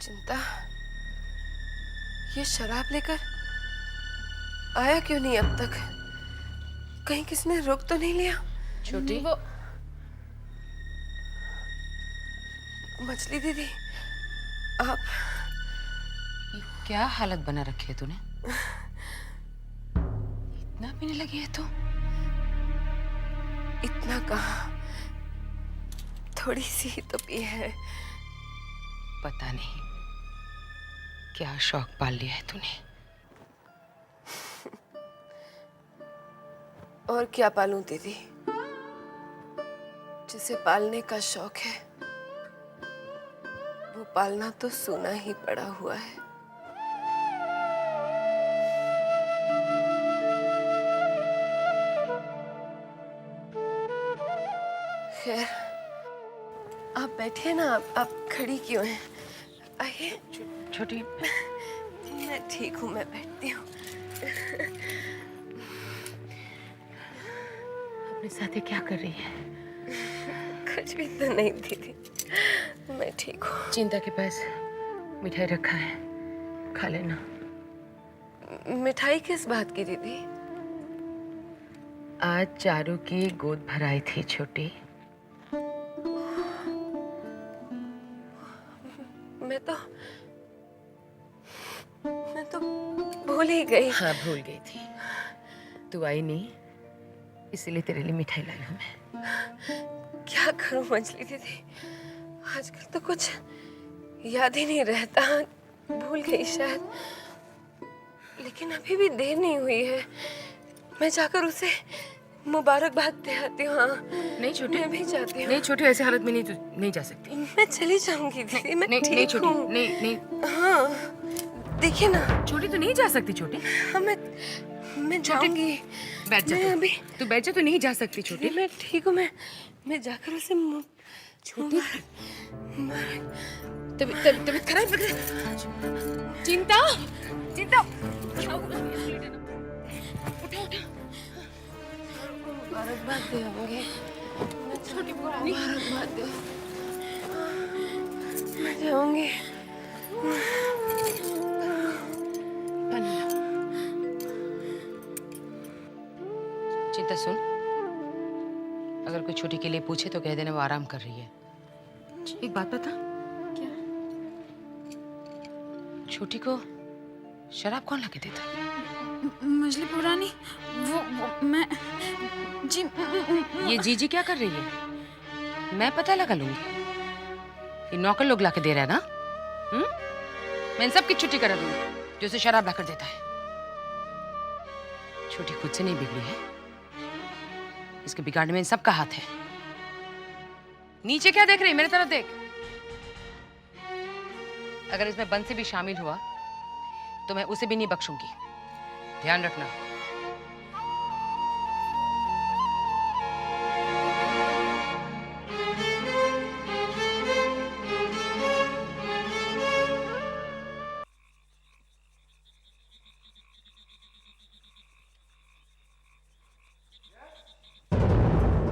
चिंता, ये शराब लेकर आया क्यों नहीं अब तक? कहीं किसने रोक तो नहीं लिया? छोटी, वो मछली दीदी, आप ये क्या हालत बना रखी है तूने? इतना पीने लगी है तू? इतना कहाँ, थोड़ी सी ही तो पी है। पता नहीं क्या शौक पाल लिया है तूने। और क्या पालूं दीदी, जिसे पालने का शौक है वो पालना तो सूना ही पड़ा हुआ है। खैर, आप बैठिए ना, आप खड़ी क्यों हैं? आइए। छोटी, मैं ठीक हूँ, मैं बैठती हूँ। अपने साथ ये क्या कर रही है? कुछ भी तो नहीं दीदी, मैं ठीक हूँ। चिंता के पास मिठाई रखा है, खा लेना। मिठाई किस बात की दीदी? आज चारू की गोद भराई थी छोटी। मैं तो भूल ही गई। हाँ, भूल गई थी। तू आई नहीं, इसीलिए तेरे लिए मिठाई लाई हूँ मैं। क्या करूं मछली दीदी, आजकल तो कुछ याद ही नहीं रहता। भूल गई शायद, लेकिन अभी भी देर नहीं हुई है। मैं जाकर उसे मुबारकबाद दे आती हूँ। हाँ, नहीं छोटी, मैं भी जाती हूँ। नहीं छोटी, ऐसे हालत में नहीं जा सकती। मैं चली जाऊंगी दीदी, मैं नहीं, नहीं ठीक छोटी, हूँ। नहीं नहीं हाँ, देखिए ना। छोटी, तो नहीं जा सकती छोटी। हाँ, मैं जाऊंगी। बैठ जा। मैं अभी तू बैठ जा, तो नहीं जा सकती छोटी। मैं ठीक हूँ। मैं जाकर उसे छोटी, तबीयत खराब लग रही है। चिंता, चिंता, मुबारकबाद दे होंगे। छोटी पुरानी, मुबारकबाद दे। मैं जाऊंगी। चिंता सुन, अगर कोई छोटी के लिए पूछे तो कह देना वो आराम कर रही है। एक बात बता, क्या? छोटी को शराब कौन लाके देता? मछली पुरानी, वो मैं जी। ये जीजी क्या कर रही है? मैं पता लगा लूंगी। ये नौकर लोग लाके दे रहा है ना? मैं इन सब की छुट्टी करा दूंगी जो उसे शराब लाकर देता है। छोटी खुद से नहीं बिगड़ी है, इसके बिगाड़ने में इन सब का हाथ है। नीचे क्या देख रही है? मेरी तरफ देख। अगर इसमें बंसी भी शामिल हुआ तो मैं उसे भी नहीं बख्शूंगी, ध्यान रखना।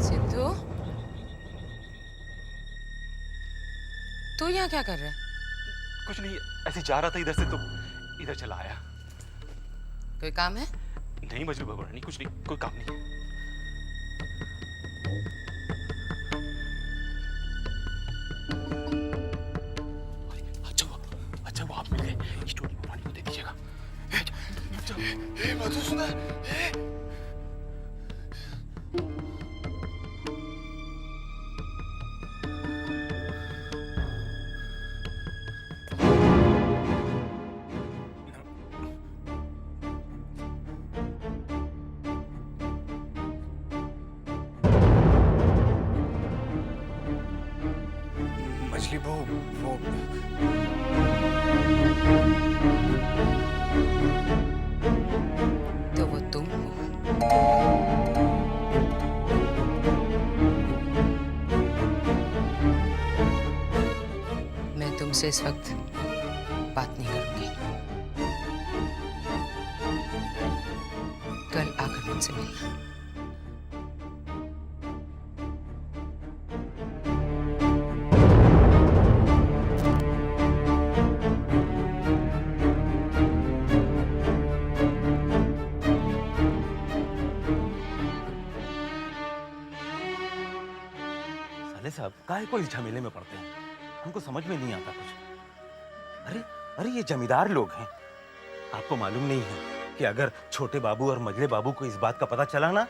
सिद्धू, तू यहाँ क्या कर रहा है? कुछ नहीं, ऐसे जा रहा था इधर से तो इधर चला आया। कोई काम है? नहीं मजनू भगवानी, कुछ नहीं, कोई काम नहीं। अच्छा वो आप मिल गए, इस छोटी भगवानी को दे दीजिएगा। मधुसूदन, मछली वो तो वो तुम हो। मैं तुमसे इस वक्त बात नहीं करूंगी। कल आकर मुझसे मिलना। साहब काहे को इस झमेले में पड़ते हैं? हमको समझ में नहीं आता कुछ। अरे अरे ये जमींदार लोग हैं। आपको मालूम नहीं है कि अगर छोटे बाबू और मझले बाबू को इस बात का पता चला ना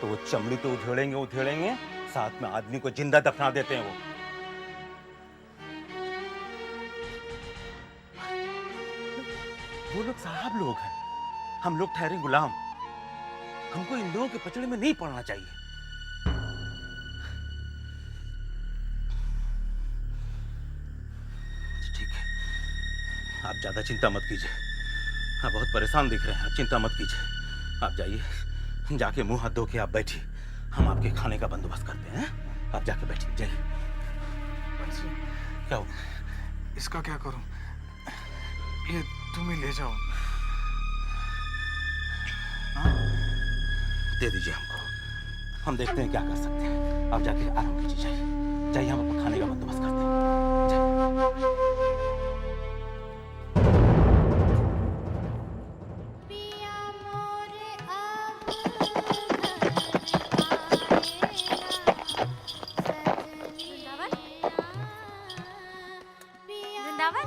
तो वो चमड़ी तो उधेड़ेंगे, साथ में आदमी को जिंदा दफना देते हैं वो लोग साहब लोग हैं, हम लोग ठहरे गुलाम। हमको इन लोगों के पचड़े में नहीं पड़ना चाहिए। ठीक है, आप ज्यादा चिंता मत कीजिए। आप बहुत परेशान दिख रहे हैं, आप चिंता मत कीजिए। आप जाइए, जाके मुंह हाथ धो के आप बैठिए, हम आपके खाने का बंदोबस्त करते हैं। आप जाके बैठिए, जाइए। क्या हो? इसका क्या करूं? ये तुम ही ले जाओ। दे दीजिए हमको, हम देखते हैं क्या कर सकते हैं। आप जाके आराम कीजिए, जाइए जाइए, हम आपको खाने का बंदोबस्त करते हैं। जाइए। वृंदावन,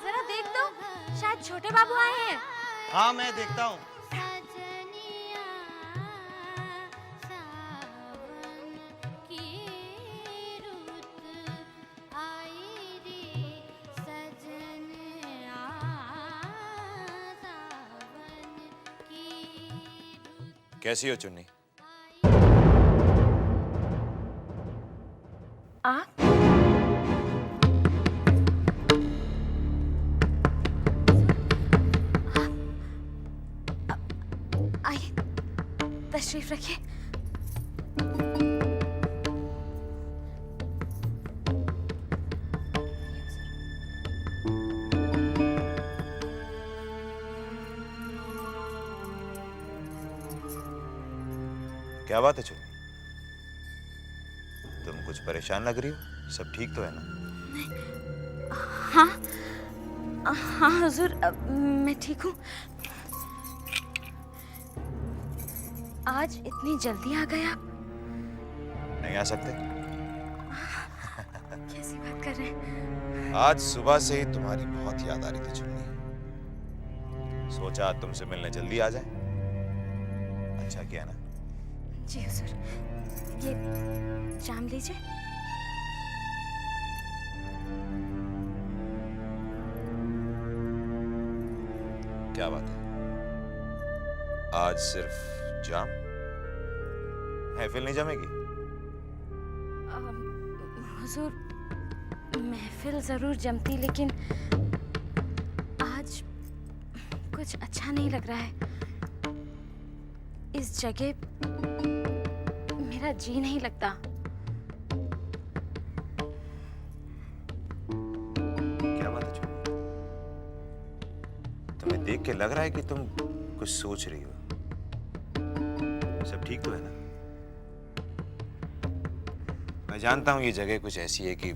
जरा देख तो, शायद छोटे बाबू आए हैं। हाँ मैं देखता हूँ। कैसी हो चुन्नी? आप? आइए, तशरीफ रखिए। क्या बात है चुन्नी? तुम कुछ परेशान लग रही हो। सब ठीक तो है ना? हाँ हाँ हुजूर, मैं ठीक हूँ। आज इतनी जल्दी आ गए आप? नहीं आ सकते? कैसी बात कर रहे हैं? आज सुबह से ही तुम्हारी बहुत याद आ रही थी चुन्नी। सोचा तुमसे मिलने जल्दी आ जाए। अच्छा किया ना? जी हुजूर, ये जाम लीजिए। क्या बात है, आज सिर्फ जाम? महफिल नहीं जमेगी? हुजूर, महफिल जरूर जमती, लेकिन आज कुछ अच्छा नहीं लग रहा है। इस जगह मेरा जी नहीं लगता। क्या बात है चुन्नी? तुम्हें देख के लग रहा है कि तुम कुछ सोच रही हो। सब ठीक तो है ना? मैं जानता हूं ये जगह कुछ ऐसी है कि,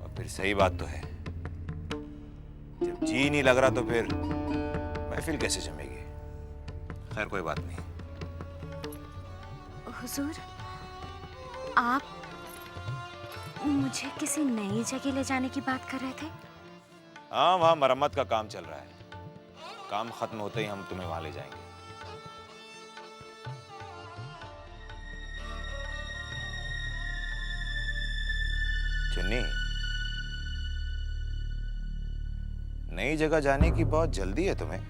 और फिर सही बात तो है, जब जी नहीं लग रहा तो फिर महफिल कैसे जमेगी? खैर कोई बात नहीं। हुजूर, आप मुझे किसी नई जगह ले जाने की बात कर रहे थे? हाँ, वहां मरम्मत का काम चल रहा है। काम खत्म होते ही हम तुम्हें वहां ले जाएंगे। चुन्नी, नई जगह जाने की बहुत जल्दी है तुम्हें।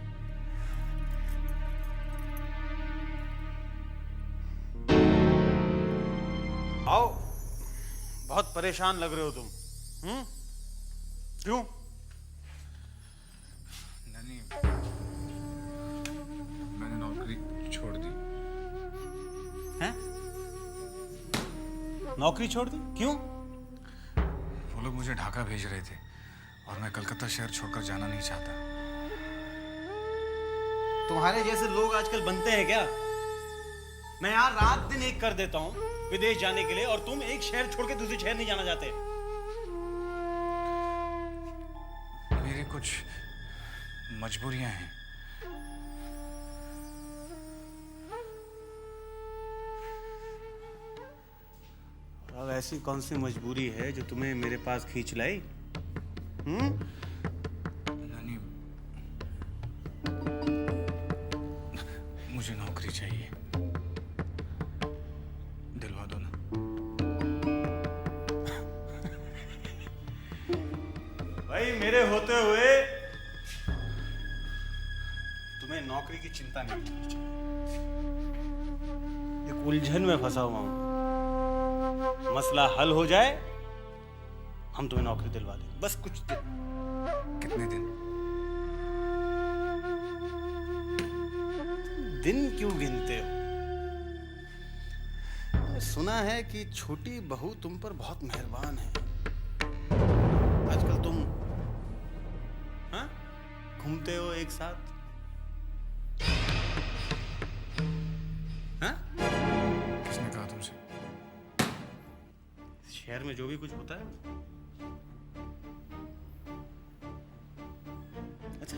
आओ, बहुत परेशान लग रहे हो तुम। क्यों? नानी, मैंने नौकरी छोड़ दी। हैं? नौकरी छोड़ दी? क्यों? वो लोग मुझे ढाका भेज रहे थे और मैं कलकत्ता शहर छोड़कर जाना नहीं चाहता। तुम्हारे जैसे लोग आजकल बनते हैं क्या? मैं यार रात दिन एक कर देता हूँ विदेश जाने के लिए, और तुम एक शहर छोड़ के दूसरे शहर नहीं जाना चाहते। मेरी कुछ मजबूरियां हैं। ऐसी कौन सी मजबूरी है जो तुम्हें मेरे पास खींच लाई? नानी, मुझे नौकरी चाहिए, दिलवा दो ना। भाई मेरे होते हुए तुम्हें नौकरी की चिंता नहीं करनी चाहिए। एक उलझन में फंसा हुआ हूं, मसला हल हो जाए हम तुम्हें नौकरी दिलवा देंगे, बस कुछ दिन। कितने दिन? दिन क्यों गिनते हो? सुना है कि छोटी बहू तुम पर बहुत मेहरबान है। आजकल तुम हाँ घूमते हो एक साथ, हाँ? किसने कहा तुमसे? शहर में जो भी कुछ होता है। अच्छा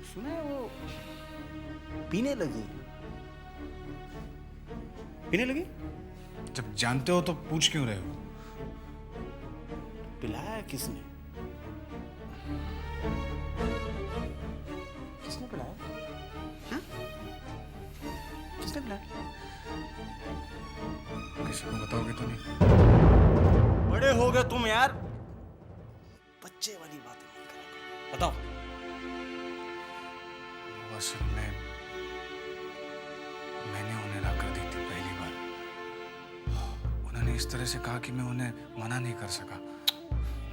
सुना है वो पीने लगी। पीने लगी? जब जानते हो तो पूछ क्यों रहे हो? पिलाया किसने? किसने पिलाया? हाँ? किसने पिलाया? किसी को बताओगे तो नहीं? बड़े हो गए तुम यार, बच्चे वाली बातें मत करो। बताओ। वो असल में मैंने उन्हें ला कर दी थी पहली बार। उन्होंने इस तरह से कहा कि मैं उन्हें मना नहीं कर सका,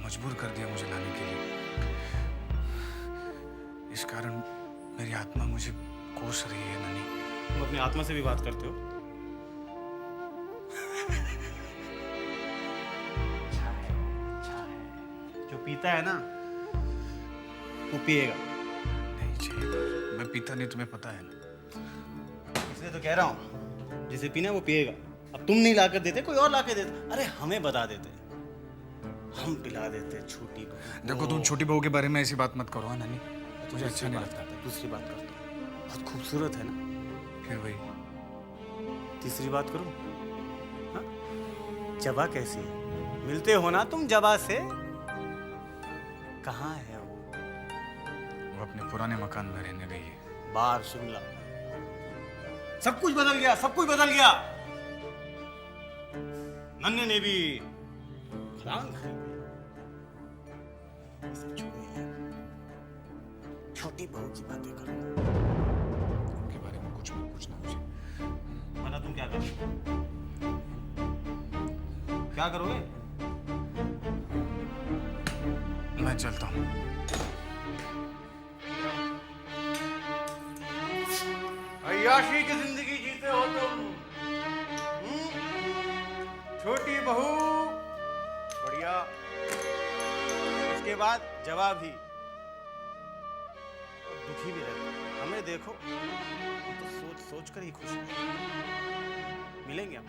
मजबूर कर दिया मुझे लाने के लिए। इस कारण मेरी आत्मा मुझे कोस रही है नानी। तुम अपनी आत्मा से भी बात करते हो? जो पीता है ना वो पिएगा। नहीं चाहिए, मैं पीता नहीं, तुम्हें पता है ना। इसलिए तो कह रहा हूँ, जिसे पीना है वो पिएगा। अब तुम नहीं लाकर देते, कोई और लाकर देते। अरे हमें बता देते, हम पिला देते छोटी बहू। देखो तुम छोटी बहू के बारे में ऐसी बात मत करो हाँ नानी, मुझे अच्छा नहीं लगता। दूसरी बात करता हूँ, बहुत खूबसूरत है ना। फिर वही तीसरी बात करूं? हाँ? जबा कैसी है? मिलते हो ना तुम जबा से? कहाँ है वो अपने पुराने मकान में रहने गई है, बाहर शिमला। सब कुछ बदल गया, सब कुछ बदल गया। नन्हे ने भी खदान खरीदी। इसे छोड़िए, छोटी बहू की बातें करो। उनके बारे में कुछ मत पूछना मुझे। बता तुम क्या करोगे? क्या करोगे? मैं चलता हूँ। अय्याशी की जिंदगी जीते हो तुम। छोटी बहू बढ़िया, उसके बाद जवाब ही और दुखी भी रहते। हमें देखो, हम तो सोच सोच कर ही खुश हैं। मिलेंगे हम।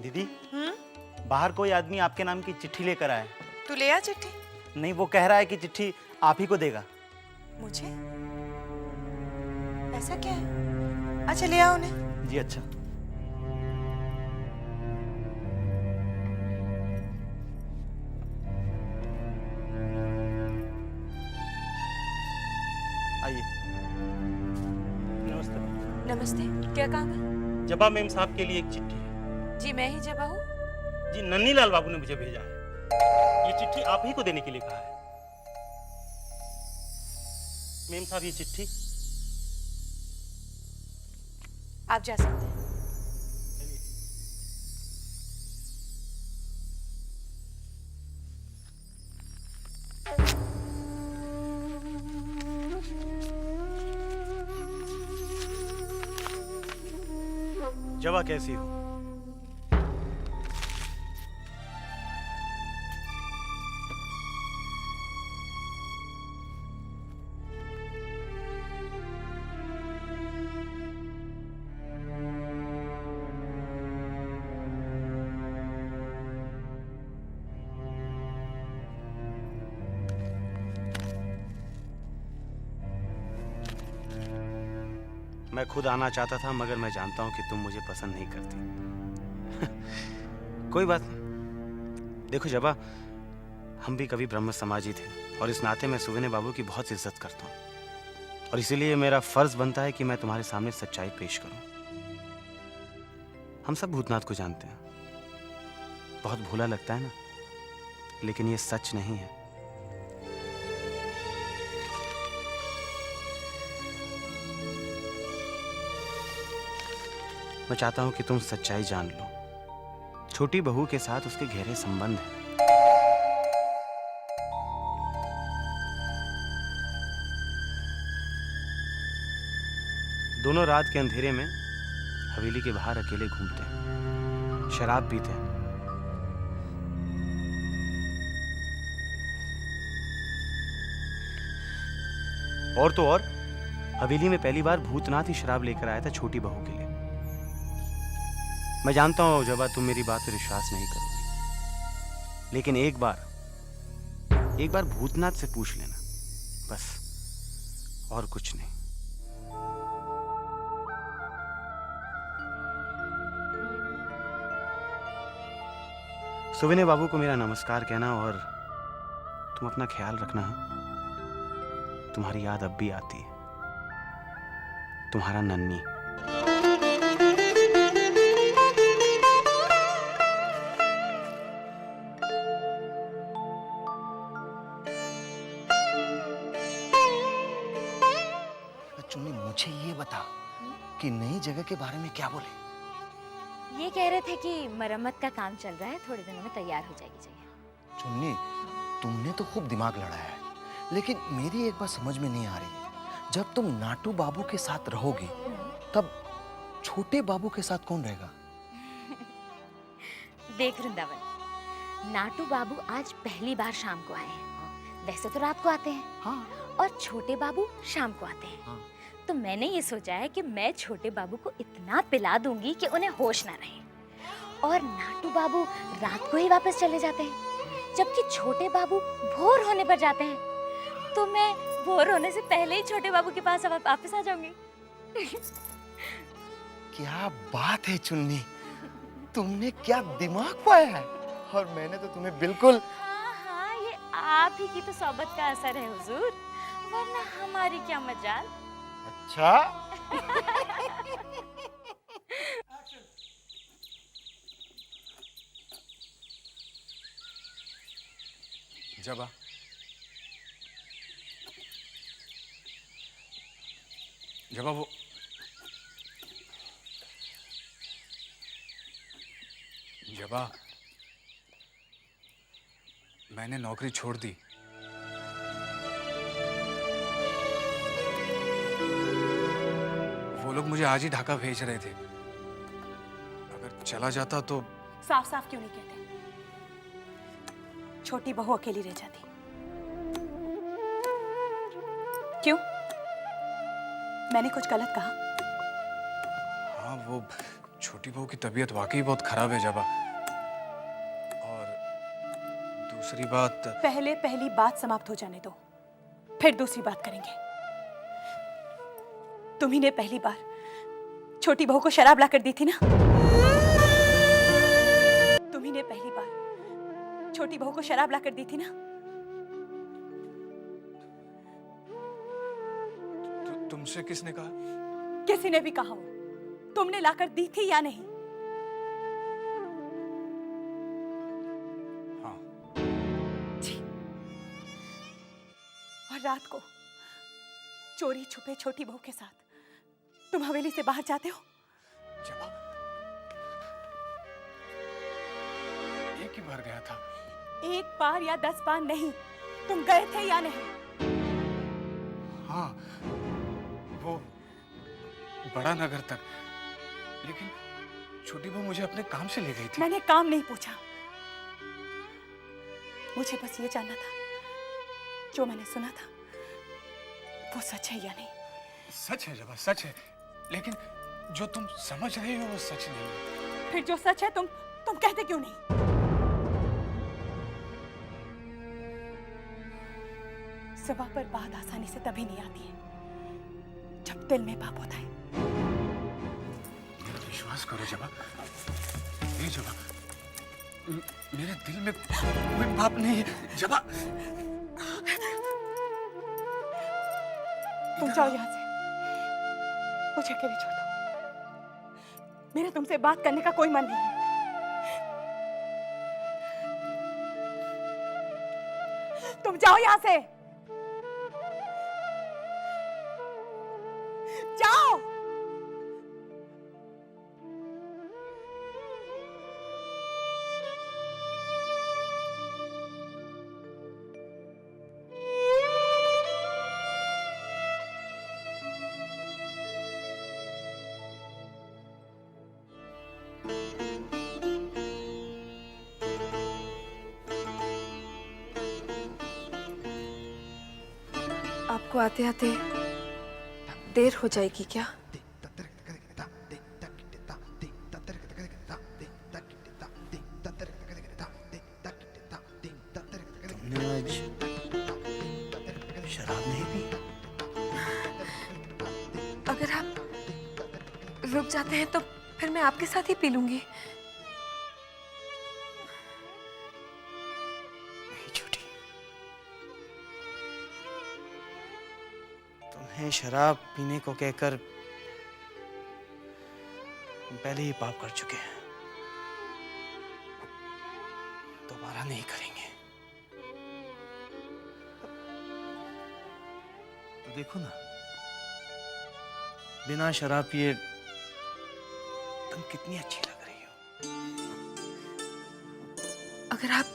दीदी, बाहर कोई आदमी आपके नाम की चिट्ठी लेकर आया है। तू ले आ चिट्ठी। नहीं, वो कह रहा है कि चिट्ठी आप ही को देगा। मुझे? ऐसा क्या है? अच्छा ले आओ उन्हें। जी अच्छा। आइए। नमस्ते। नमस्ते, क्या काम है? जबा मेम साहब के लिए एक चिट्ठी है। जी मैं ही जबा हूँ। जी नन्ही लाल बाबू ने मुझे भेजा है। ये चिट्ठी आप ही को देने के लिए कहा है। मेम साहब ये चिट्ठी। आप जा सकते हैं। जवा कैसी हो? मैं खुद आना चाहता था, मगर मैं जानता हूं कि तुम मुझे पसंद नहीं करती। कोई बात नहीं। देखो जबा, हम भी कभी ब्रह्म समाजी थे और इस नाते मैं सुविने बाबू की बहुत इज्जत करता हूँ, और इसीलिए मेरा फर्ज बनता है कि मैं तुम्हारे सामने सच्चाई पेश करूं। हम सब भूतनाथ को जानते हैं, बहुत भोला लगता है ना, लेकिन ये सच नहीं है। मैं चाहता हूं कि तुम सच्चाई जान लो। छोटी बहू के साथ उसके गहरे संबंध हैं। दोनों रात के अंधेरे में हवेली के बाहर अकेले घूमते हैं, शराब पीते हैं। और तो और हवेली में पहली बार भूतनाथ ही शराब लेकर आया था छोटी बहू के लिए। मैं जानता हूं जब तुम मेरी बात पर विश्वास नहीं करोगी, लेकिन एक बार भूतनाथ से पूछ लेना, बस, और कुछ नहीं। सुविने बाबू को मेरा नमस्कार कहना, और तुम अपना ख्याल रखना। तुम्हारी याद अब भी आती है। तुम्हारा नन्ही। चुन्नी, मुझे ये बता कि नई जगह के बारे में क्या बोले? ये कह रहे थे कि मरम्मत का काम चल रहा है, थोड़े दिनों में तैयार हो जाएगी जगह। चुन्नी, तुमने तो खूब दिमाग लड़ाया है, लेकिन मेरी एक बात समझ में नहीं आ रही है। जब तुम नाटू बाबू के साथ रहोगी, तब छोटे बाबू के साथ कौन रहेगा? देख वृंदावन, नाटू बाबू आज पहली बार शाम को आए हैं। वैसे तो रात को आते हैं। हाँ। और छोटे बाबू शाम को आते हैं। हाँ। तो मैंने ये सोचा है कि मैं छोटे बाबू को इतना पिला दूंगी कि उन्हें होश ना रहे, और नाटू बाबू रात को ही वापस चले जाते हैं। जबकि छोटे बाबू भोर होने पर जाते हैं, तो मैं भोर होने से पहले ही छोटे बाबू के पास वापस आ जाऊंगी। क्या बात है चुन्नी, तुमने क्या दिमाग पाया है, और मैंने तो तुम्हें बिल्कुल। हाँ, ये आप ही की तो सोबत का असर है हुजूर, वरना हमारी क्या मजाल। अच्छा। जबा, वो जबा, मैंने नौकरी छोड़ दी। वो लोग मुझे आज ही ढाका भेज रहे थे। अगर चला जाता तो। साफ साफ क्यों नहीं कहते? छोटी बहू अकेली रह जाती। क्यों? मैंने कुछ गलत कहा? हाँ, वो छोटी बहू की तबीयत वाकई बहुत खराब है जबा। और दूसरी बात। पहले पहली बात समाप्त हो जाने दो, फिर दूसरी बात करेंगे। तुम्ही ने पहली बार छोटी बहू को शराब लाकर दी थी ना? तुम्ही ने पहली बार छोटी बहू को शराब लाकर दी थी ना? तुमसे किसने कहा? किसी ने भी कहा हो, तुमने लाकर दी थी या नहीं? हाँ। जी। और रात को चोरी छुपे छोटी बहू के साथ तुम हवेली से बाहर जाते हो? एक ही बार गया था। एक बार या 10 बार नहीं, तुम गए थे या नहीं? हाँ, वो बड़ा नगर तक, लेकिन छोटी बहू मुझे अपने काम से ले गई थी। मैंने काम नहीं पूछा, मुझे बस ये जानना था, जो मैंने सुना था वो सच है या नहीं? सच है जबा, सच है, लेकिन जो तुम समझ रहे हो वो सच नहीं है। फिर जो सच है तुम कहते क्यों नहीं? जुबान पर बात आसानी से तभी नहीं आती है जब दिल में पाप होता है। विश्वास करो जबा, ये जबा, मेरे दिल में कोई पाप नहीं है जबा। तुम जाओ यहाँ से, मुझे अकेले छोड़ दो। मेरा तुमसे बात करने का कोई मन नहीं है। तुम जाओ यहाँ से, जाओ। आपको आते आते देर हो जाएगी क्या? तुमने आज शराब नहीं पी? अगर आप रुक जाते हैं तो फिर मैं आपके साथ ही पी लूंगी। तुम्हें शराब पीने को कहकर हम पहले ही पाप कर चुके हैं, दोबारा नहीं करेंगे। तो देखो ना, बिना शराब पिए तुम कितनी अच्छी लग रही हो। अगर आप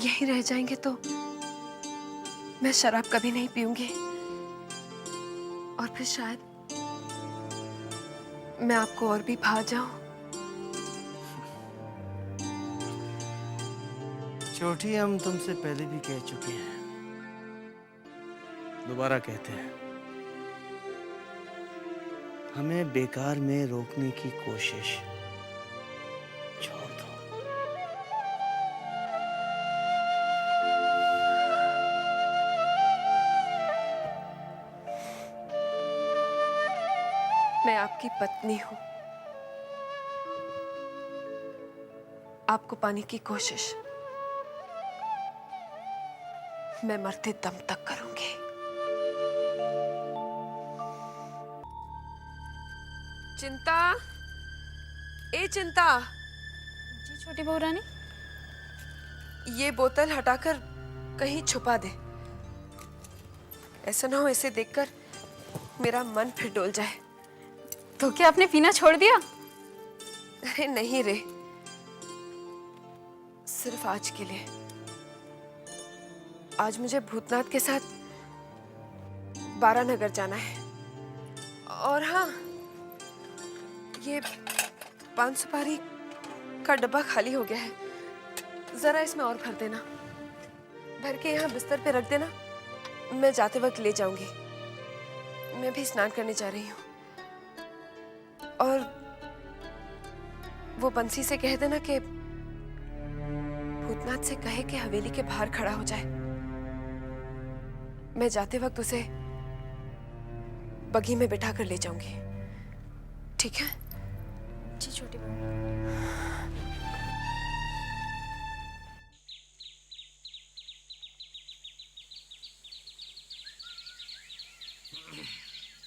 यहीं रह जाएंगे तो मैं शराब कभी नहीं पीऊंगी और फिर शायद मैं आपको और भी भा जाऊं। छोटी, हम तुमसे पहले भी कह चुके हैं, दोबारा कहते हैं, हमें बेकार में रोकने की कोशिश छोड़ दो। मैं आपकी पत्नी हूं, आपको पाने की कोशिश मैं मरते दम तक करूंगी। चिंता, ए चिंता। जी छोटी बहू रानी। ये बोतल हटाकर कहीं छुपा दे। ऐसा ना हो इसे देखकर मेरा मन फिर डोल जाए। तो क्या आपने पीना छोड़ दिया? अरे नहीं रे, सिर्फ आज के लिए। आज मुझे भूतनाथ के साथ बारानगर जाना है। और हाँ, ये पान सुपारी का डब्बा खाली हो गया है, जरा इसमें और भर देना। भर के यहाँ बिस्तर पे रख देना, मैं जाते वक्त ले जाऊंगी। मैं भी स्नान करने जा रही हूँ। और वो बंसी से कह देना कि भूतनाथ से कहे कि हवेली के बाहर खड़ा हो जाए। मैं जाते वक्त उसे बगी में बिठा कर ले जाऊंगी, ठीक है? जी छोटी बहू।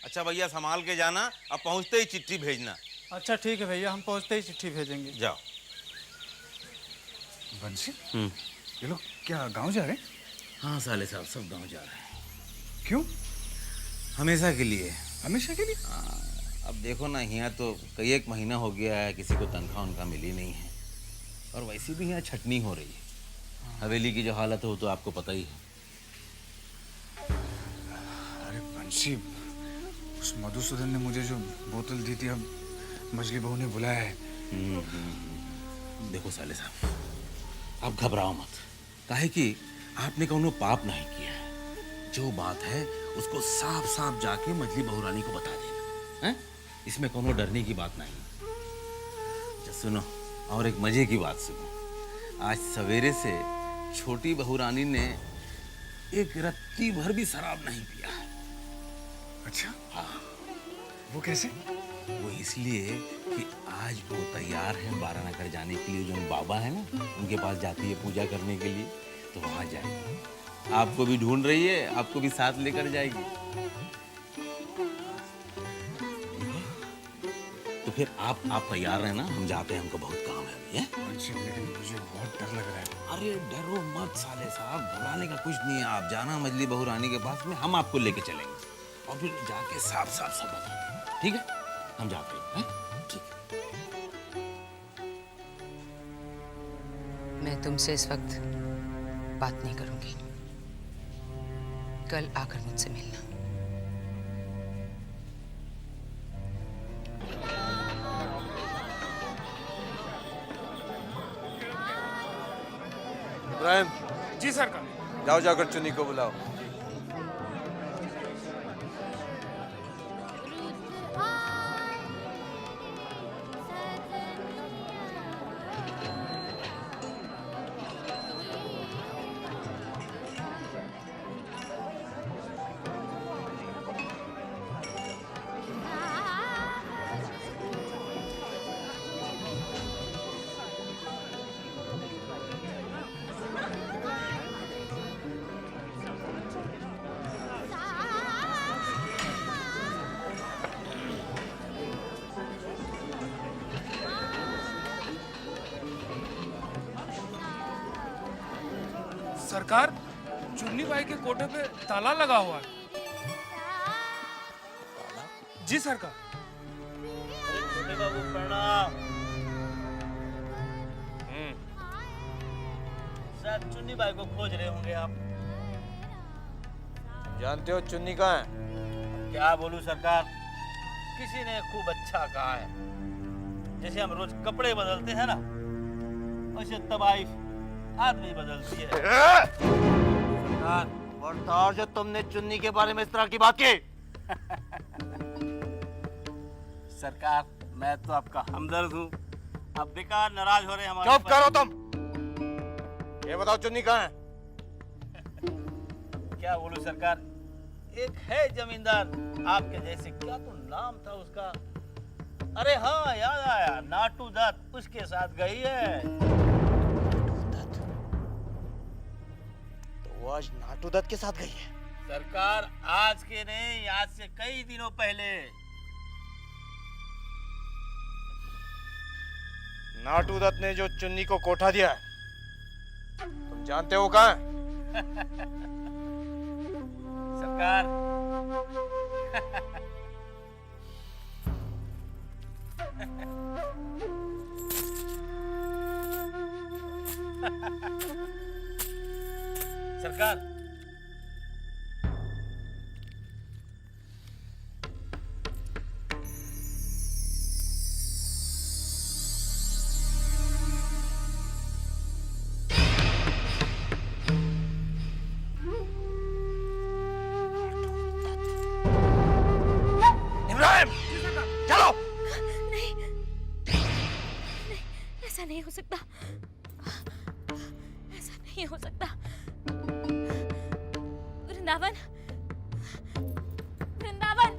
अच्छा भैया, संभाल के जाना, अब पहुंचते ही चिट्ठी भेजना। अच्छा ठीक है भैया, हम पहुंचते ही चिट्ठी भेजेंगे। जाओ। बंसी, ये लोग क्या गांव जा रहे हैं? हाँ साले साहब, सब गांव जा रहे हैं। क्यों? हमेशा के लिए। हमेशा के लिए? अब देखो ना, यहाँ तो कई एक महीना हो गया है, किसी को तनख्वाह उनका मिली नहीं है, और वैसे भी यहाँ छटनी हो रही है। हवेली की जो हालत हो तो आपको पता ही है। अरे बंसी, उस मधुसूदन ने मुझे जो बोतल दी थी, अब मछली बहू ने बुलाया है। देखो साले साहब, आप घबराओ मत, काहे कि आपने कोनो पाप नहीं किया है। जो बात है उसको साफ साफ जाके मछली बहू रानी को बता देना है, इसमें कोनो डरने की बात नहीं। अच्छा सुनो, और एक मजे की बात सुनो। आज सवेरे से छोटी बहू रानी ने एक रत्ती भर भी शराब नहीं पिया है। अच्छा? हाँ। वो कैसे? वो इसलिए कि आज वो तैयार है बारानगर जाने के लिए। जो बाबा है ना, उनके पास जाती है पूजा करने के लिए, तो वहां जाएगी। आपको भी ढूंढ रही है, आपको भी साथ लेकर जाएगी। तो फिर आप तैयार रहना, हम जाते हैं, हमको बहुत काम है अभी। लेकिन मुझे बहुत डर लग रहा है। अरे डरो मत साले साहब, घबराने का कुछ नहीं है। आप जाना मजली बहू रानी के पास में, हम आपको लेके चलेंगे और फिर जाके साफ साफ सब बता देंगे। ठीक है, हम जाते हैं। ठीक है। मैं तुमसे इस वक्त बात नहीं करूंगी। कल आकर मुझसे मिलना। इब्राहिम, जी सरकार। जाओ जाकर चुन्नी को बुलाओ। सरकार, चुन्नी बाई के कोठे पे ताला लगा हुआ है। जी सरकार। छोटे बाबू प्रणाम। शायद चुन्नी बाई को खोज रहे होंगे आप। जानते हो चुन्नी कहाँ है? क्या बोलूं सरकार, किसी ने खूब अच्छा कहा है। जैसे हम रोज कपड़े बदलते हैं ना, वैसे तबाही आदमी बदलती है। सरकार, और जो तुमने चुन्नी के बारे में इस तरह की बात की। सरकार, मैं तो आपका हमदर्द हूँ। आप बेकार नाराज हो रहे हैं हमारे। चुप करो तुम। ये बताओ चुन्नी कहाँ है? क्या बोलूं सरकार, एक है जमींदार आपके जैसे, क्या तो नाम था उसका। अरे हाँ, याद आया, नाटू दत्त, उसके साथ गई है। वो आज नाटू दत्त के साथ गई है? सरकार, आज के नहीं, आज से कई दिनों पहले। नाटू दत्त ने जो चुन्नी को कोठा दिया है, तुम जानते हो कहाँ है? सरकार, सरकार, इब्राहिम, चलो। नहीं, ऐसा नहीं हो सकता, ऐसा नहीं हो सकता। वृंदावन, वृंदावन,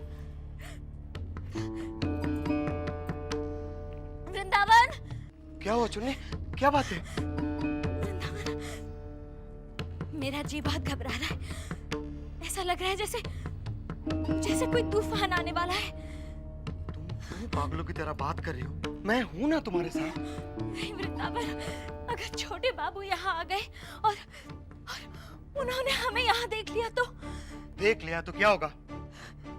वृंदावन। क्या हुआ चुन्नी, क्या बात है? वृंदावन, मेरा जी बहुत घबरा रहा है। ऐसा लग रहा है जैसे जैसे कोई तूफान आने वाला है। तुम पागलों की तरह बात कर रही हो। मैं हूं ना तुम्हारे साथ। नहीं वृंदावन, अगर छोटे बाबू यहाँ आ गए और उन्होंने हमें यहाँ देख लिया तो? देख लिया तो क्या होगा?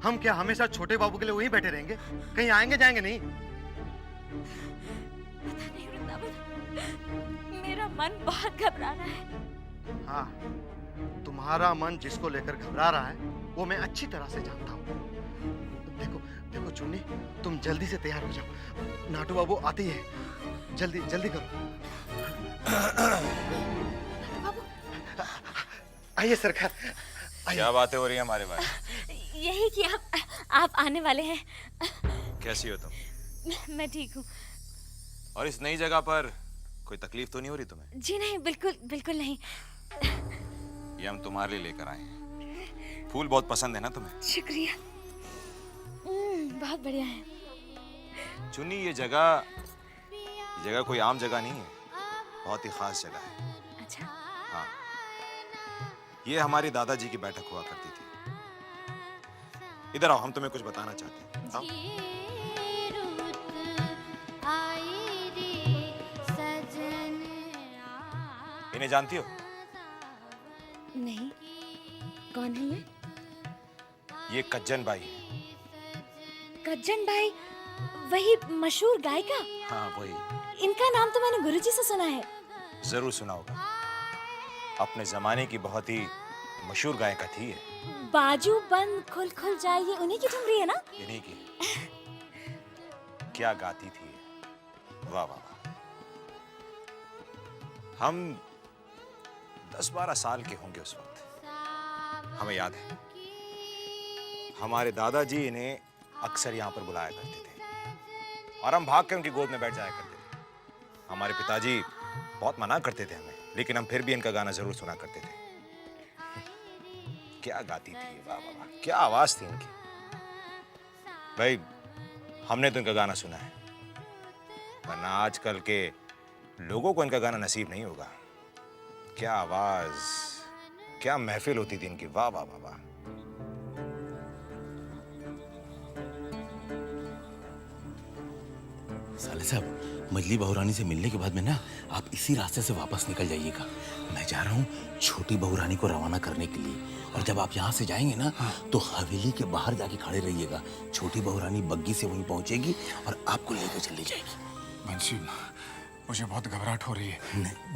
हम क्या हमेशा छोटे बाबू के लिए वहीं बैठे रहेंगे? कहीं आएंगे जाएंगे नहीं? पता नहीं वृंदावन, मेरा मन बहुत घबरा रहा है। हाँ, तुम्हारा मन जिसको लेकर घबरा रहा है वो मैं अच्छी तरह से जानता हूँ। देखो देखो चुन्नी, तुम जल्दी से तैयार हो जाओ, नाटू बाबू आते ही है। जल्दी जल्दी करो। आइए सरकार, आइए। क्या बातें हो रही हैं हमारे बारे में? यही कि आप आने वाले हैं। कैसी हो तुम? मैं ठीक हूँ। और इस नई जगह पर कोई तकलीफ तो नहीं हो रही तुम्हें? जी नहीं, बिल्कुल बिल्कुल नहीं। ये हम तुम्हारे लिए लेकर आए हैं। फूल बहुत पसंद है ना तुम्हें? शुक्रिया। बहुत बढ़िया है। चुन्नी, ये जगह कोई आम जगह नहीं है, बहुत ही खास जगह है। अच्छा। हाँ, ये हमारे दादाजी की बैठक हुआ करती थी। इधर आओ, हम तुम्हें कुछ बताना चाहते हैं। आओ। इन्हें जानती हो? नहीं, कौन है ये कज्जन बाई है। कज्जन भाई, वही मशहूर गायिका? हाँ, वही। इनका नाम तो मैंने गुरुजी से सुना है। जरूर सुना होगा, अपने जमाने की बहुत ही मशहूर गायिका थी ये। बाजू बंद खुल खुल जाए, ये उन्हीं की ठुमरी है ना? इन्हीं की। क्या गाती थी ये, वाह वाह वाह। हम 10-12 साल के होंगे उस वक्त, हमें याद है हमारे दादाजी इन्हें अक्सर यहाँ पर बुलाया करते थे और हम भाग के उनकी गोद में बैठ जाया करते थे। हमारे पिताजी बहुत मना करते थे हमें, लेकिन हम फिर भी इनका गाना जरूर सुना करते थे। क्या गाती थी, वाह वाह वाह, क्या आवाज थी इनकी। भाई, हमने तो इनका गाना सुना है, वरना आजकल के लोगों को इनका गाना नसीब नहीं होगा। क्या आवाज, क्या महफिल होती थी इनकी, वाह वाह वाह वाह। साले साहब, मजली बहुरानी से मिलने के बाद में ना आप इसी रास्ते से वापस निकल जाइएगा। मैं जा रहा हूँ छोटी बहुरानी को रवाना करने के लिए, और जब आप यहाँ से जाएंगे ना तो हवेली के बाहर जाके खड़े रहिएगा। छोटी बहुरानी बग्गी से वहीं पहुँचेगी और आपको लेकर चली जाएगी। बंसी, मुझे बहुत घबराहट हो रही है।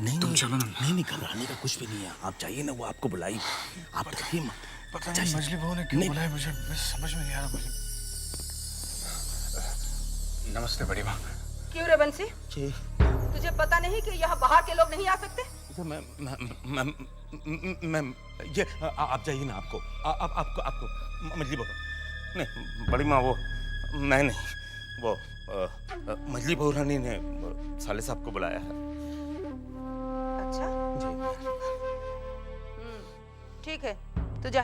नहीं, तुम चलो ना। नहीं, घबराने का कुछ भी नहीं है। आप चाहिए ना, वो आपको बुलाई, आप डरिए मत। पता नहीं मजली बहू ने क्यों बुलाया मुझे, समझ में नहीं आ रहा मुझे। नमस्ते बड़ी माँ। क्यों रे बंसी? तुझे पता नहीं कि यहाँ बाहर के लोग नहीं आ सकते? तो मैं ये आप जाइए ना, आपको मजली बहु नहीं, बड़ी माँ, वो मैं नहीं, वो मजली बहुरानी ने साले साहब को बुलाया है। अच्छा जी। ठीक है, तू जा।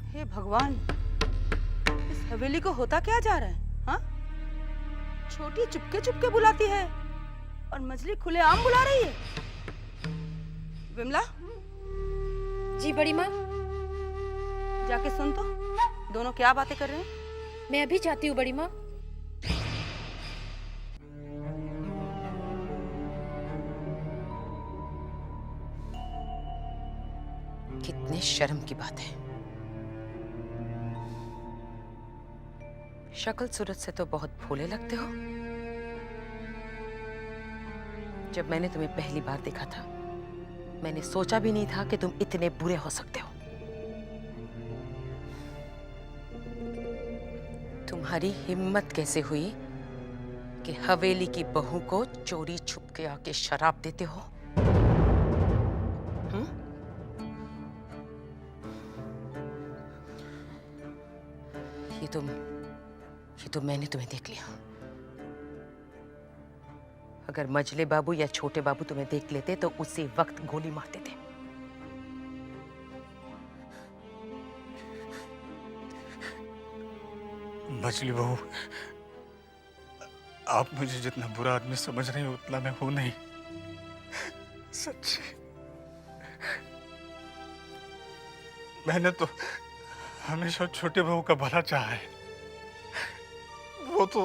हे भगवान, इस हवेली को होता क्या जा रहा है? हाँ, छोटी चुपके चुपके बुलाती है और मजली खुलेआम बुला रही है। विमला। जी बड़ी माँ। जाके सुन तो, दोनों क्या बातें कर रहे हैं? मैं अभी जाती हूँ बड़ी माँ। कितने शर्म की बात है। शक्ल सूरत से तो बहुत भोले लगते हो। जब मैंने तुम्हें पहली बार देखा था, मैंने सोचा भी नहीं था कि तुम इतने बुरे हो सकते हो। तुम्हारी हिम्मत कैसे हुई कि हवेली की बहू को चोरी छुप के आके शराब देते हो? ये तो मैंने तुम्हें देख लिया। अगर मजले बाबू या छोटे बाबू तुम्हें देख लेते तो उसी वक्त गोली मारते थे। मछली बहू, आप मुझे जितना बुरा आदमी समझ रहे हो उतना मैं हूं नहीं। सच्ची, मैंने तो हमेशा छोटे बहू का भला चाहा है। वो तो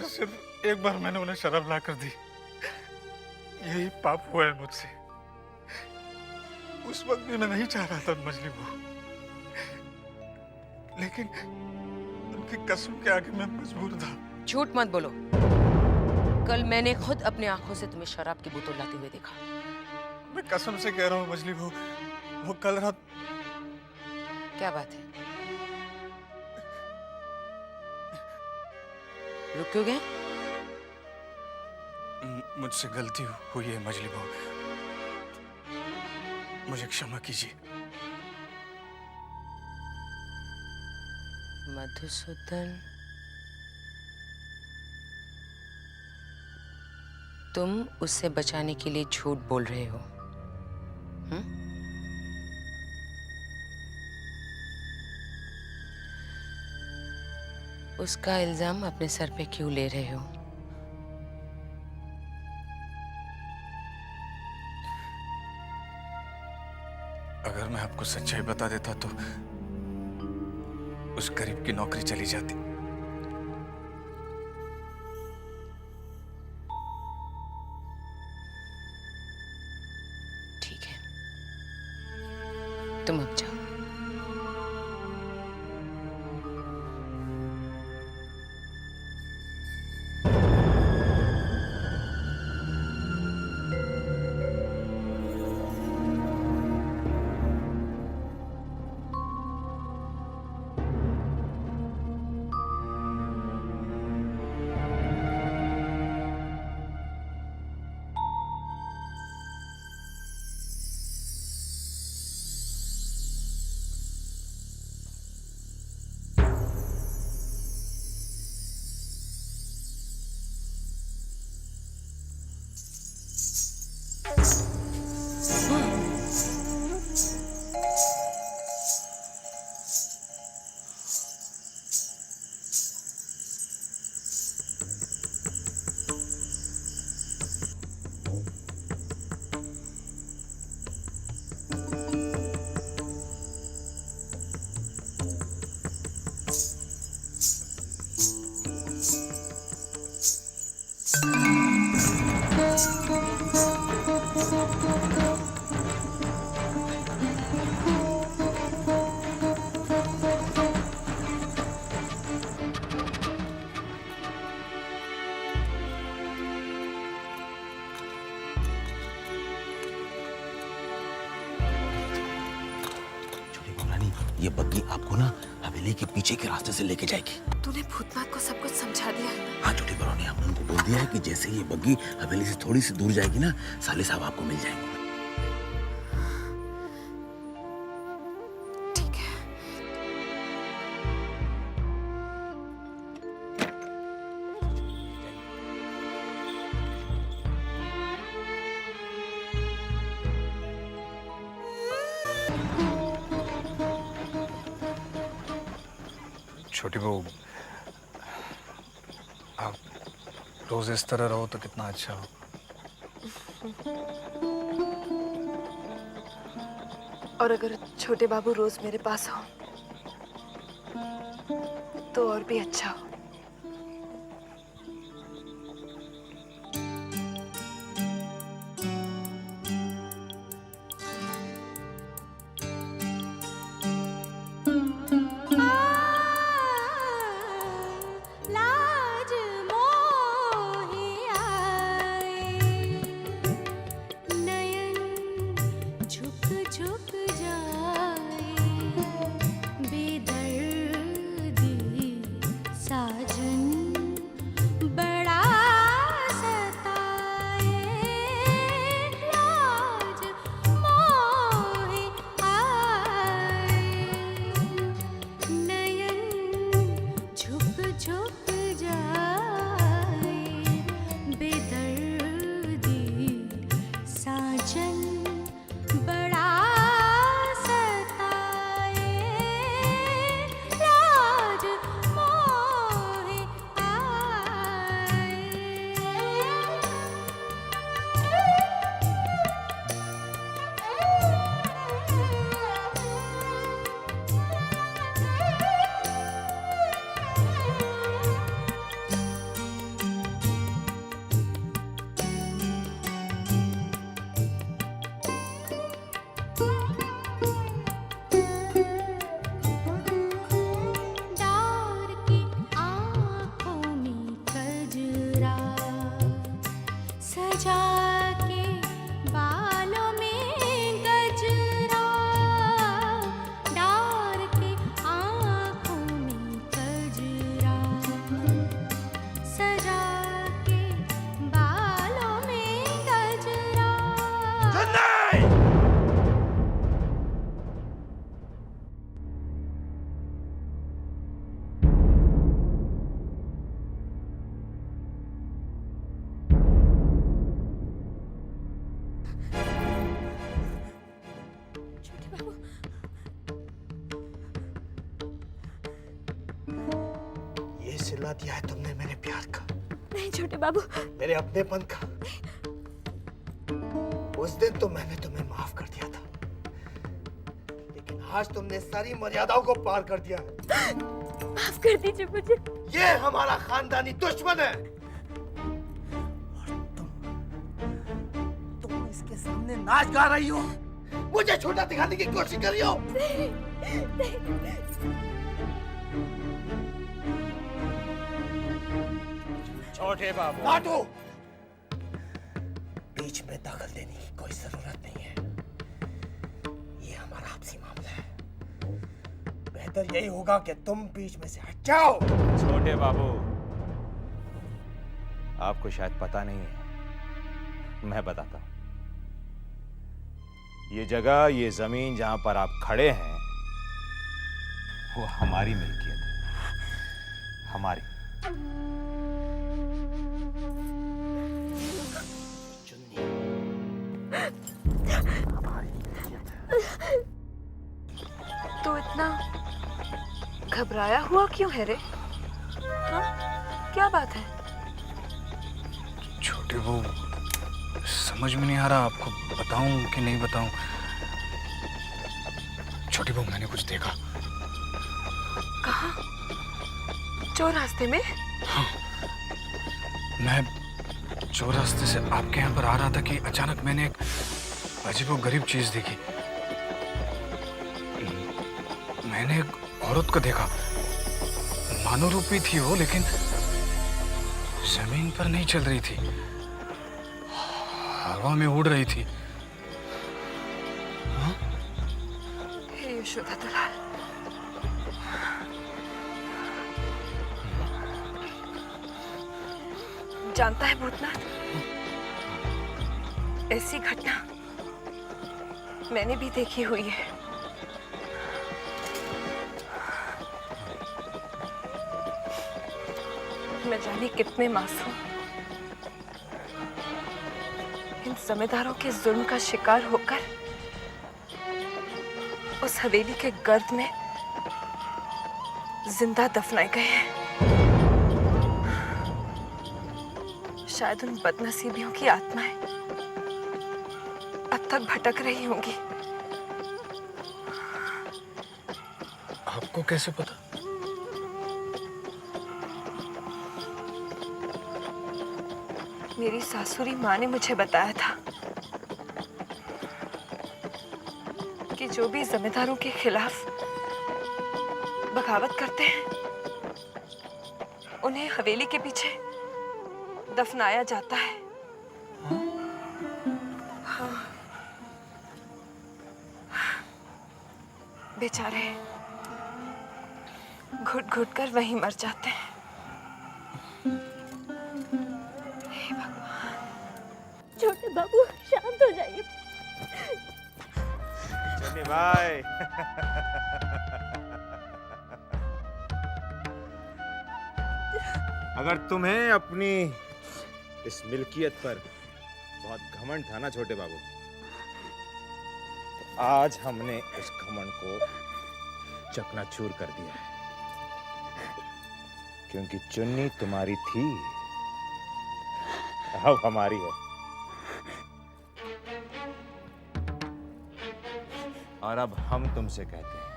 सिर्फ एक बार मैंने उन्हें शराब ला कर दी, यही पाप हुआ है मुझसे। उस वक्त भी मैं नहीं चाह रहा था मछली बहू, लेकिन उनकी कसम के आगे मैं मजबूर था। झूठ मत बोलो। कल मैंने खुद अपने आंखों से तुम्हें शराब की बोतल लाते हुए देखा। मैं कसम से कह रहा हूँ मछली बहू, वो कल रात। क्या बात है? रुक क्यों गए? मुझसे गलती हुई है मछली बहू, मुझे क्षमा कीजिए। मधुसूदन, तुम उससे बचाने के लिए झूठ बोल रहे हो। उसका इल्जाम अपने सर पे क्यों ले रहे हो? अगर मैं आपको सच्चाई बता देता तो उस गरीब की नौकरी चली जाती। ठीक है, तुम अब जाओ। ये बग्गी आपको ना हवेली के पीछे के रास्ते से लेके जाएगी। तूने भूतनाथ को सब कुछ समझा दिया है ना? हाँ छोटी बहू ने हमने उनको बोल दिया है कि जैसे ये बग्गी हवेली से थोड़ी सी दूर जाएगी ना, साले साहब आपको मिल जाएंगे। छोटी बहू, आप रोज इस तरह रहो तो कितना अच्छा हो। और अगर छोटे बाबू रोज मेरे पास हो तो और भी अच्छा हो। सिला दिया है तुमने मेरे प्यार का, नहीं छोटे बाबू, मेरे अपनेपन का। उस दिन तो मैंने तुम्हें माफ कर दिया था, लेकिन आज तुमने सारी मर्यादाओं को पार कर दिया है। माफ कर दीजिए मुझे। ये हमारा खानदानी दुश्मन है और तुम इसके सामने नाच गा रही हो, मुझे छोटा दिखाने की कोशिश कर रही हो। छोटे बाबू, नाटू, बीच में दखल देने की कोई जरूरत नहीं है। ये हमारा आपसी मामला है। बेहतर यही होगा कि तुम बीच में से हट जाओ। छोटे बाबू, आपको शायद पता नहीं है, मैं बताता हूं। ये जगह, ये जमीन जहां पर आप खड़े हैं, वो हमारी मिल्कियत है, हमारी। तो इतना घबराया हुआ क्यों है रे? हाँ? क्या बात है? छोटे वो समझ में नहीं आ रहा, आपको बताऊं कि नहीं बताऊं। छोटी बहू, मैंने कुछ देखा। कहाँ? चौरास्ते में? हाँ, मैं चौरास्ते से आपके यहाँ पर आ रहा था कि अचानक मैंने एक अजीबोगरीब चीज देखी। मैंने एक औरत को देखा, मानव रूपी थी वो, लेकिन जमीन पर नहीं चल रही थी, हवा में उड़ रही थी। हाँ? हे यशोदा दलाल, जानता है भूतनाथ, ऐसी घटना मैंने भी देखी हुई है। मैं जाने कितने मासूम इन जमींदारों के जुल्म का शिकार होकर उस हवेली के गर्द में जिंदा दफनाए गए हैं। शायद उन बदनसीबियों की आत्माएं अब तक भटक रही होंगी। आपको कैसे पता? मेरी सासुरी माँ ने मुझे बताया था कि जो भी जमींदारों के खिलाफ बगावत करते हैं, उन्हें हवेली के पीछे दफनाया जाता है। हाँ, बेचारे घुट घुट कर वहीं मर जाते हैं। छोटे बाबू, शांत हो जाइए। चन्नी भाई, अगर तुम्हें अपनी इस मिल्कियत पर बहुत घमंड था ना छोटे बाबू, तो आज हमने उस घमंड को चकनाचूर कर दिया है, क्योंकि चुन्नी तुम्हारी थी, अब हमारी है। और अब हम तुमसे कहते हैं,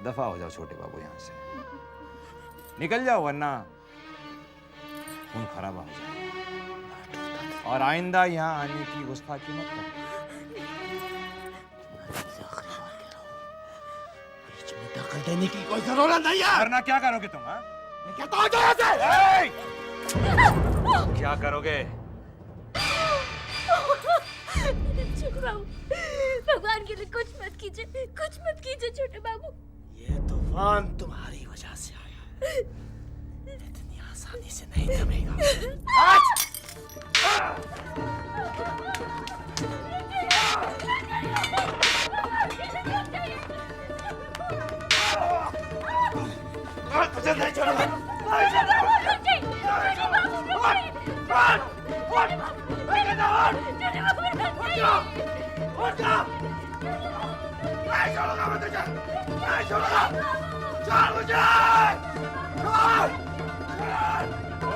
दफा हो जाओ छोटे बाबू, यहां से निकल जाओ, वरना खून खराबा हो जाएगा। और आइंदा यहाँ आने की गुस्ताखी मत करो। बीच में दखल देने की कोई जरूरत नहीं है। वरना क्या करोगे तुम? हाँ, मैं कहता हूं यहाँ से। क्या करोगे? छोटे बाबू, भगवान के लिए कुछ मत कीजिए, कुछ मत कीजिए छोटे बाबू। ये तूफान तुम्हारी वजह से आया है, इतनी आसानी से नहीं थमेगा। तुझे नहीं छोड़ूंगा। नहीं छोड़ूंगा मैं तुझे, नहीं छोड़ूंगा। हो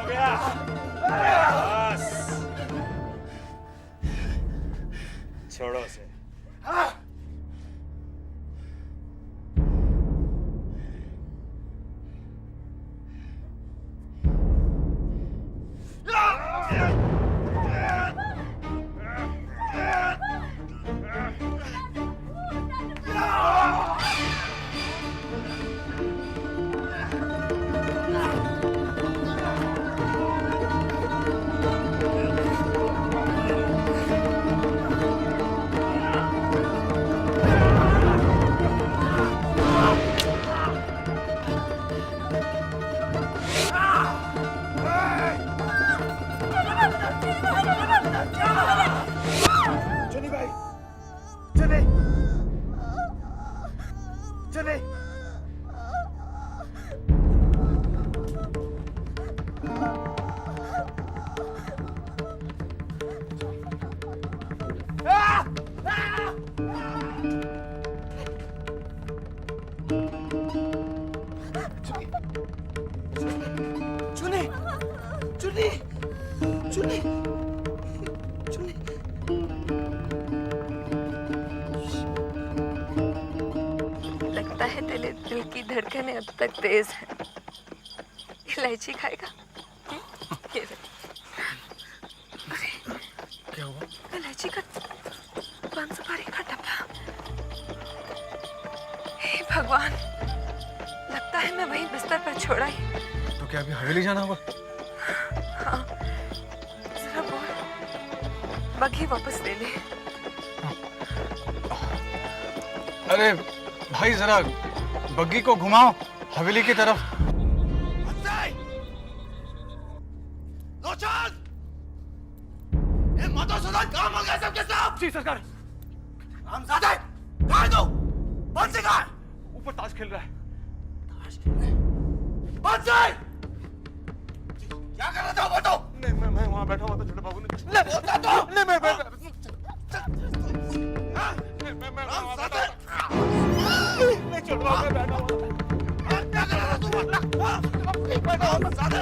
गया बस छोड़ो उसे चुनी भाई, चुनी, चुनी। चुनी, चुनी, चुनी, चुनी। लगता है तेरे दिल की धड़कनें अब तक तेज है। इलायची खाएगा? ये ले। अरे क्या हुआ? इलायची का पान सुपारी का डब्बा। हे भगवान, लगता है मैं वहीं बिस्तर पर छोड़ा ही। तो क्या अभी हवेली जाना होगा? हाँ, जरा बोल, बग्घी वापस ले ले। अरे भाई जरा बग्गी को घुमाओ हवेली की तरफ। काम हो गया सबके सब। जी सरकार। रामजादे, कहाँ है तू? बंसी कहाँ है? ऊपर ताश खेल रहा है। बंसी! क्या कर रहा था वो तो? नहीं मैं वहाँ बैठा हुआ था, छोटे बाबू ने ले बोलता तो। नहीं मैं रामजादे! नहीं छोटे बाबू में बैठा हुआ था। क्या कर रहा था तू? बैठा हुआ रामजादे।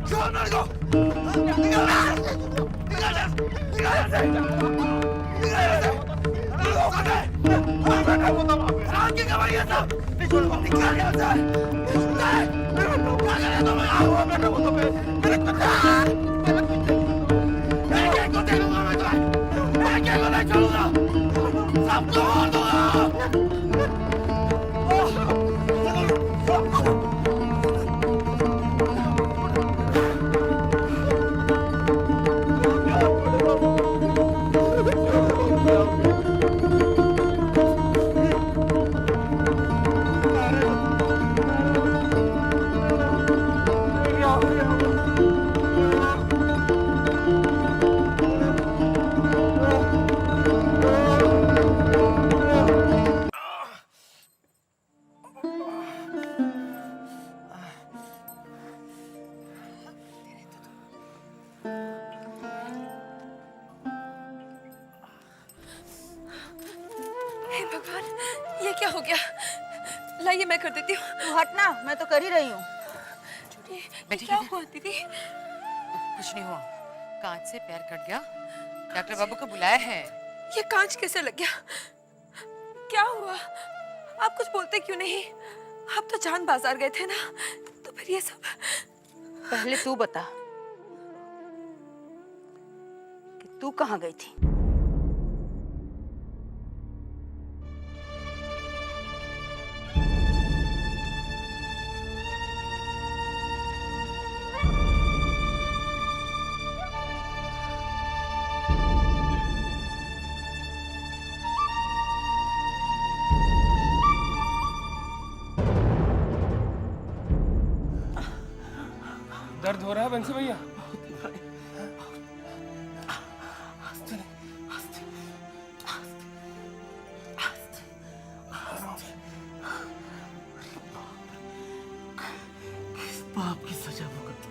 छोड़ मेरे को। हे भगवान, ये क्या हो गया? लाइए मैं कर देती हूँ। तू हटना, मैं तो कर ही रही हूँ। क्या हुआ दीदी? कुछ नहीं हुआ, कांच से पैर कट गया। डॉक्टर बाबू को बुलाया है। ये कांच कैसे लग गया? क्या हुआ? आप कुछ बोलते क्यों नहीं? आप तो जान बाजार गए थे ना, तो फिर ये सब। पहले तू बता कि तू कहाँ गई थी? दर्द हो रहा है बंसी भैया? बाप की सजा भुगत।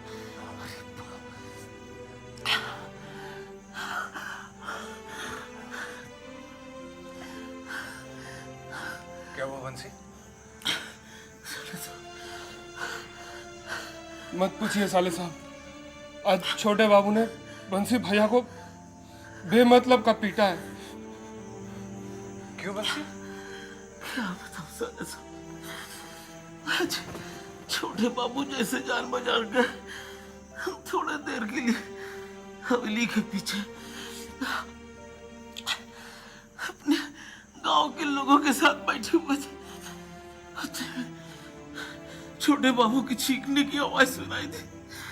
क्या हुआ बंसी? मत पूछिए साले साहब, आज छोटे बाबू ने बंसी भैया को बेमतलब का पीटा है। क्यों बंसी? क्या बताऊं साले साहब, आज छोटे बाबू जैसे जान बचा कर हम थोड़े देर के लिए हवेली के पीछे अपने गांव के लोगों के साथ बैठे हुए थे। छोटे बाबू की चीखने की आवाज सुनाई थी।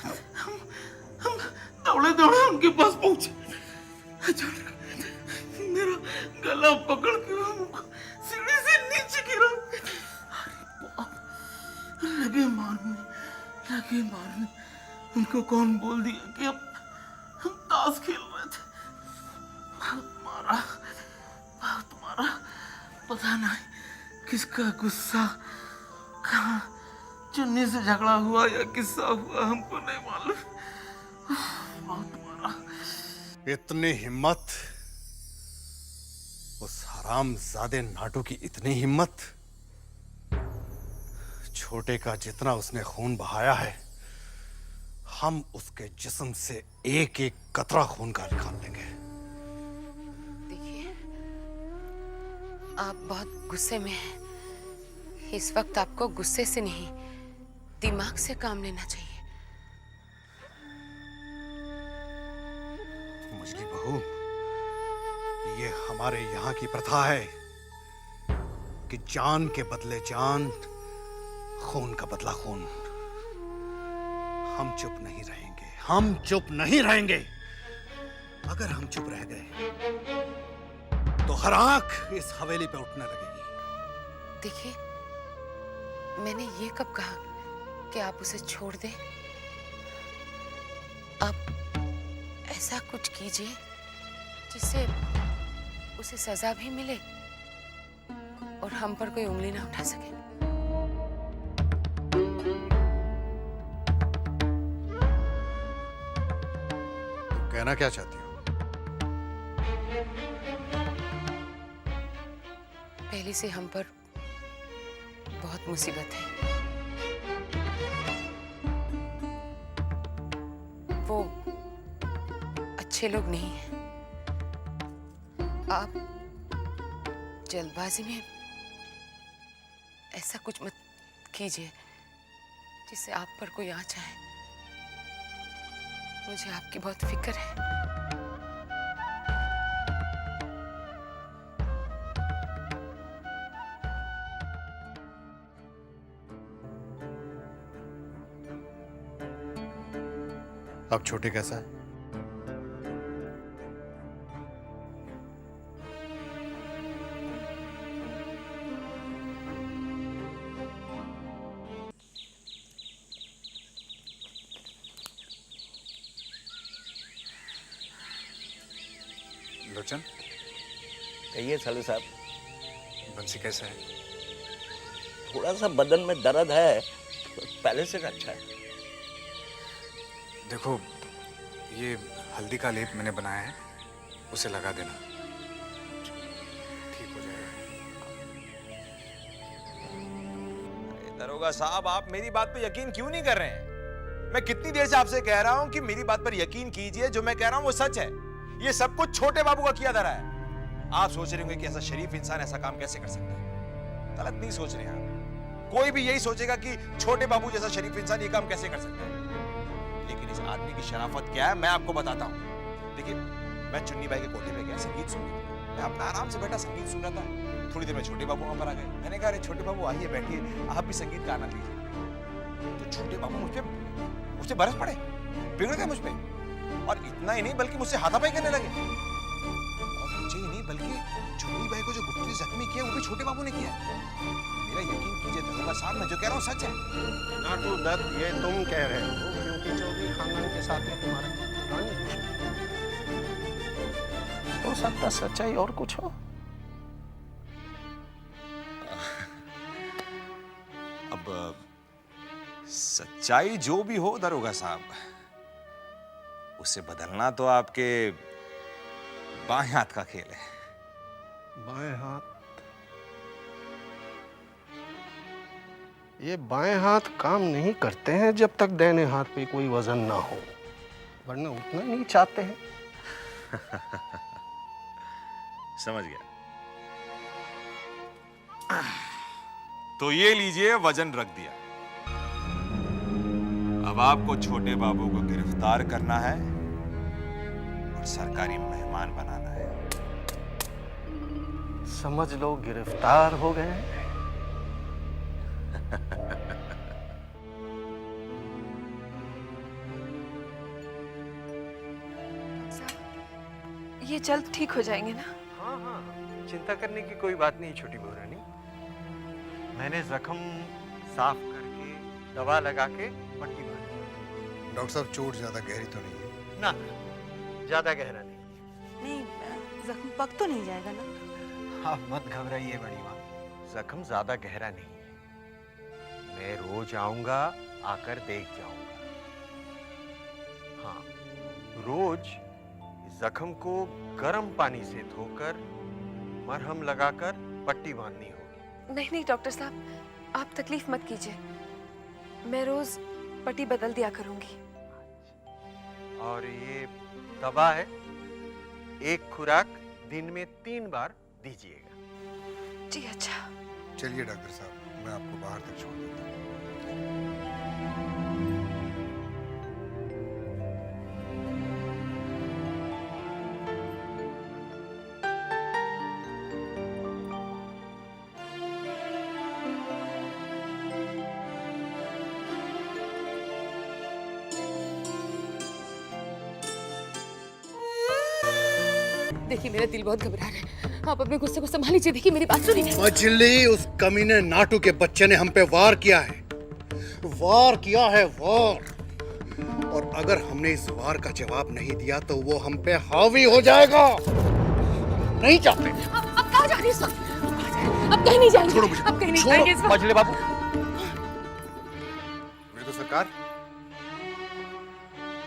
हम दौड़े दौड़े उनके पास पहुंचे। मेरा गला पकड़ के हमको सीढ़ी से नीचे गिरा। लगे मारने। उनको कौन बोल दिया कि अब हम ताश खेल रहे थे। बहुत मारा। पता नहीं किसका गुस्सा, कहाँ चुन्नी से झगड़ा हुआ या किस्सा हुआ, हमको नहीं मालूम। बहुत मारा। इतनी हिम्मत, उस हरामजादे नाटू की इतनी हिम्मत। छोटे का जितना उसने खून बहाया है, हम उसके जिस्म से एक एक कतरा खून का निकाल लेंगे। देखिए, आप बहुत गुस्से में हैं। इस वक्त आपको गुस्से से नहीं, दिमाग से काम लेना चाहिए। मजली बहू, ये हमारे यहाँ की प्रथा है कि जान के बदले जान, खून का बदला खून। हम चुप नहीं रहेंगे। अगर हम चुप रह गए तो हर आंख इस हवेली पे उठने लगेगी। देखिए, मैंने ये कब कहा कि आप उसे छोड़ दें? आप ऐसा कुछ कीजिए जिससे उसे सजा भी मिले और हम पर कोई उंगली ना उठा सके। तुम कहना क्या चाहती हो? पहले से हम पर बहुत मुसीबत है। वो अच्छे लोग नहीं हैं। आप जल्दबाजी में ऐसा कुछ मत कीजिए जिससे आप पर कोई आँच आए। मुझे आपकी बहुत फिक्र है। अब छोटे कैसा है? लोचन, कहिए सालू साहब। बंसी कैसा है? थोड़ा सा बदन में दर्द है, पहले से अच्छा है। देखो, ये हल्दी का लेप मैंने बनाया है, उसे लगा देना, ठीक हो जाएगा। दरोगा साहब, आप मेरी बात पे यकीन क्यों नहीं कर रहे हैं? मैं कितनी देर से आपसे कह रहा हूं कि मेरी बात पर यकीन कीजिए, जो मैं कह रहा हूं वो सच है। ये सब कुछ छोटे बाबू का किया धरा है। आप सोच रहे होंगे कि ऐसा शरीफ इंसान ऐसा काम कैसे कर सकता है। गलत नहीं सोच रहे हैं। कोई भी यही सोचेगा कि छोटे बाबू जैसा शरीफ इंसान ये काम कैसे कर सकता है। लेकिन इस आदमी की शराफत क्या है, मैं आपको बताता हूँ। देखिए, मैं चुन्नी बाई के कोठे पे गया संगीत सुनने। मैं अपना आराम से बैठा संगीत सुन रहा था। थोड़ी देर में छोटे बाबू वहां पर आ गए। मैंने कहा, अरे छोटे बाबू आइए, बैठिए, आप भी संगीत का आनंद लीजिए। तो छोटे बाबू मुझसे बरस पड़े, बिगड़ गए मुझ पे। और इतना ही नहीं, बल्कि मुझसे हाथापाई करने लगे। और मुझे ही नहीं, बल्कि चुन्नी बाई को जो गुप्त जख्मी किया, वो भी छोटे बाबू ने किया। मेरा यकीन कीजिए दरोगा साहब, मैं जो कह रहा हूँ सच है। नाटू दत्त, ये तुम कह रहे हो क्योंकि चौधरी खानदान के साथ में तुम्हारा हो सकता सच्चाई और कुछ हो। अब सच्चाई जो भी हो दरोगा साहब, उसे बदलना तो आपके बाएं हाथ का खेल है। बाएं हाथ? ये बाएं हाथ काम नहीं करते हैं जब तक दाहिने हाथ पे कोई वजन ना हो, वरना उतना नहीं चाहते हैं। समझ गया। तो ये लीजिए, वजन रख दिया। अब आपको छोटे बाबू को गिरफ्तार करना है और सरकारी मेहमान बनाना है। समझ लो गिरफ्तार हो गए। ये जल्द ठीक हो जाएंगे ना? हाँ हाँ, चिंता करने की कोई बात नहीं छोटी बहू रानी। मैंने जख्म साफ करके दवा लगा के पट्टी बांधी। डॉक्टर साहब चोट ज्यादा गहरी तो नहीं है? ना, ज्यादा गहरा नहीं। नहीं, जख्म पक तो नहीं जाएगा ना? आप मत घबराइए बड़ी माँ, जख्म ज्यादा गहरा नहीं है। मैं रोज आऊंगा, आकर देख जाऊंगा। हाँ, रोज जख्म को गर्म पानी से धोकर मरहम लगाकर पट्टी बांधनी होगी। नहीं नहीं डॉक्टर साहब, आप तकलीफ मत कीजिए, मैं रोज पट्टी बदल दिया करूंगी। और ये दवा है, एक खुराक दिन में 3 बार दीजिएगा। जी अच्छा। चलिए डॉक्टर साहब, मैं आपको बाहर तक छोड़ देता हूँ। देखिए मेरा दिल बहुत घबरा रहा है, आप अपने गुस्से को संभाल लीजिए। देखिए मेरी बात सुनिए। मजली, उस कमीने नाटू के बच्चे ने हम पे वार किया है, वार किया है, वार। और अगर हमने इस वार का जवाब नहीं दिया तो वो हम पे हावी हो जाएगा। नहीं चाहते। अब कहाँ जा रही है? अब कहीं नहीं जाएंगे। छोड़ो मुझे। अब कहीं नहीं छोड़ो। जाएंगे। मजले बाबू। तो सरकार,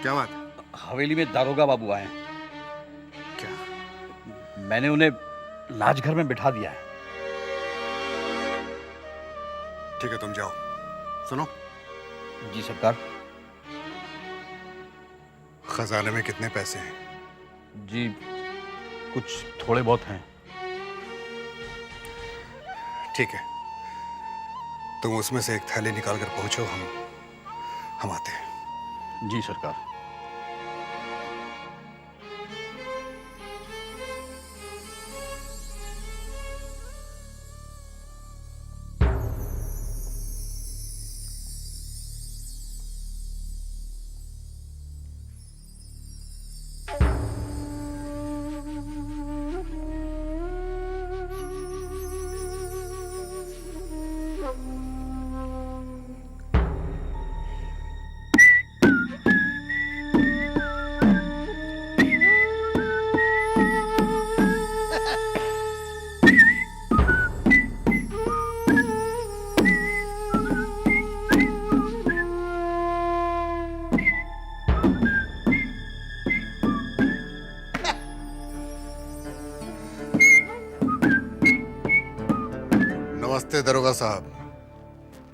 क्या बात है? हवेली में दारोगा बाबू आए हैं। मैंने उन्हें लाजघर में बिठा दिया है। ठीक है, तुम जाओ। सुनो। जी सरकार। खजाने में कितने पैसे हैं? जी कुछ थोड़े बहुत हैं। ठीक है, तुम उसमें से एक थैली निकाल कर पहुंचो, हम आते हैं। जी सरकार। नमस्ते दरोगा साहब।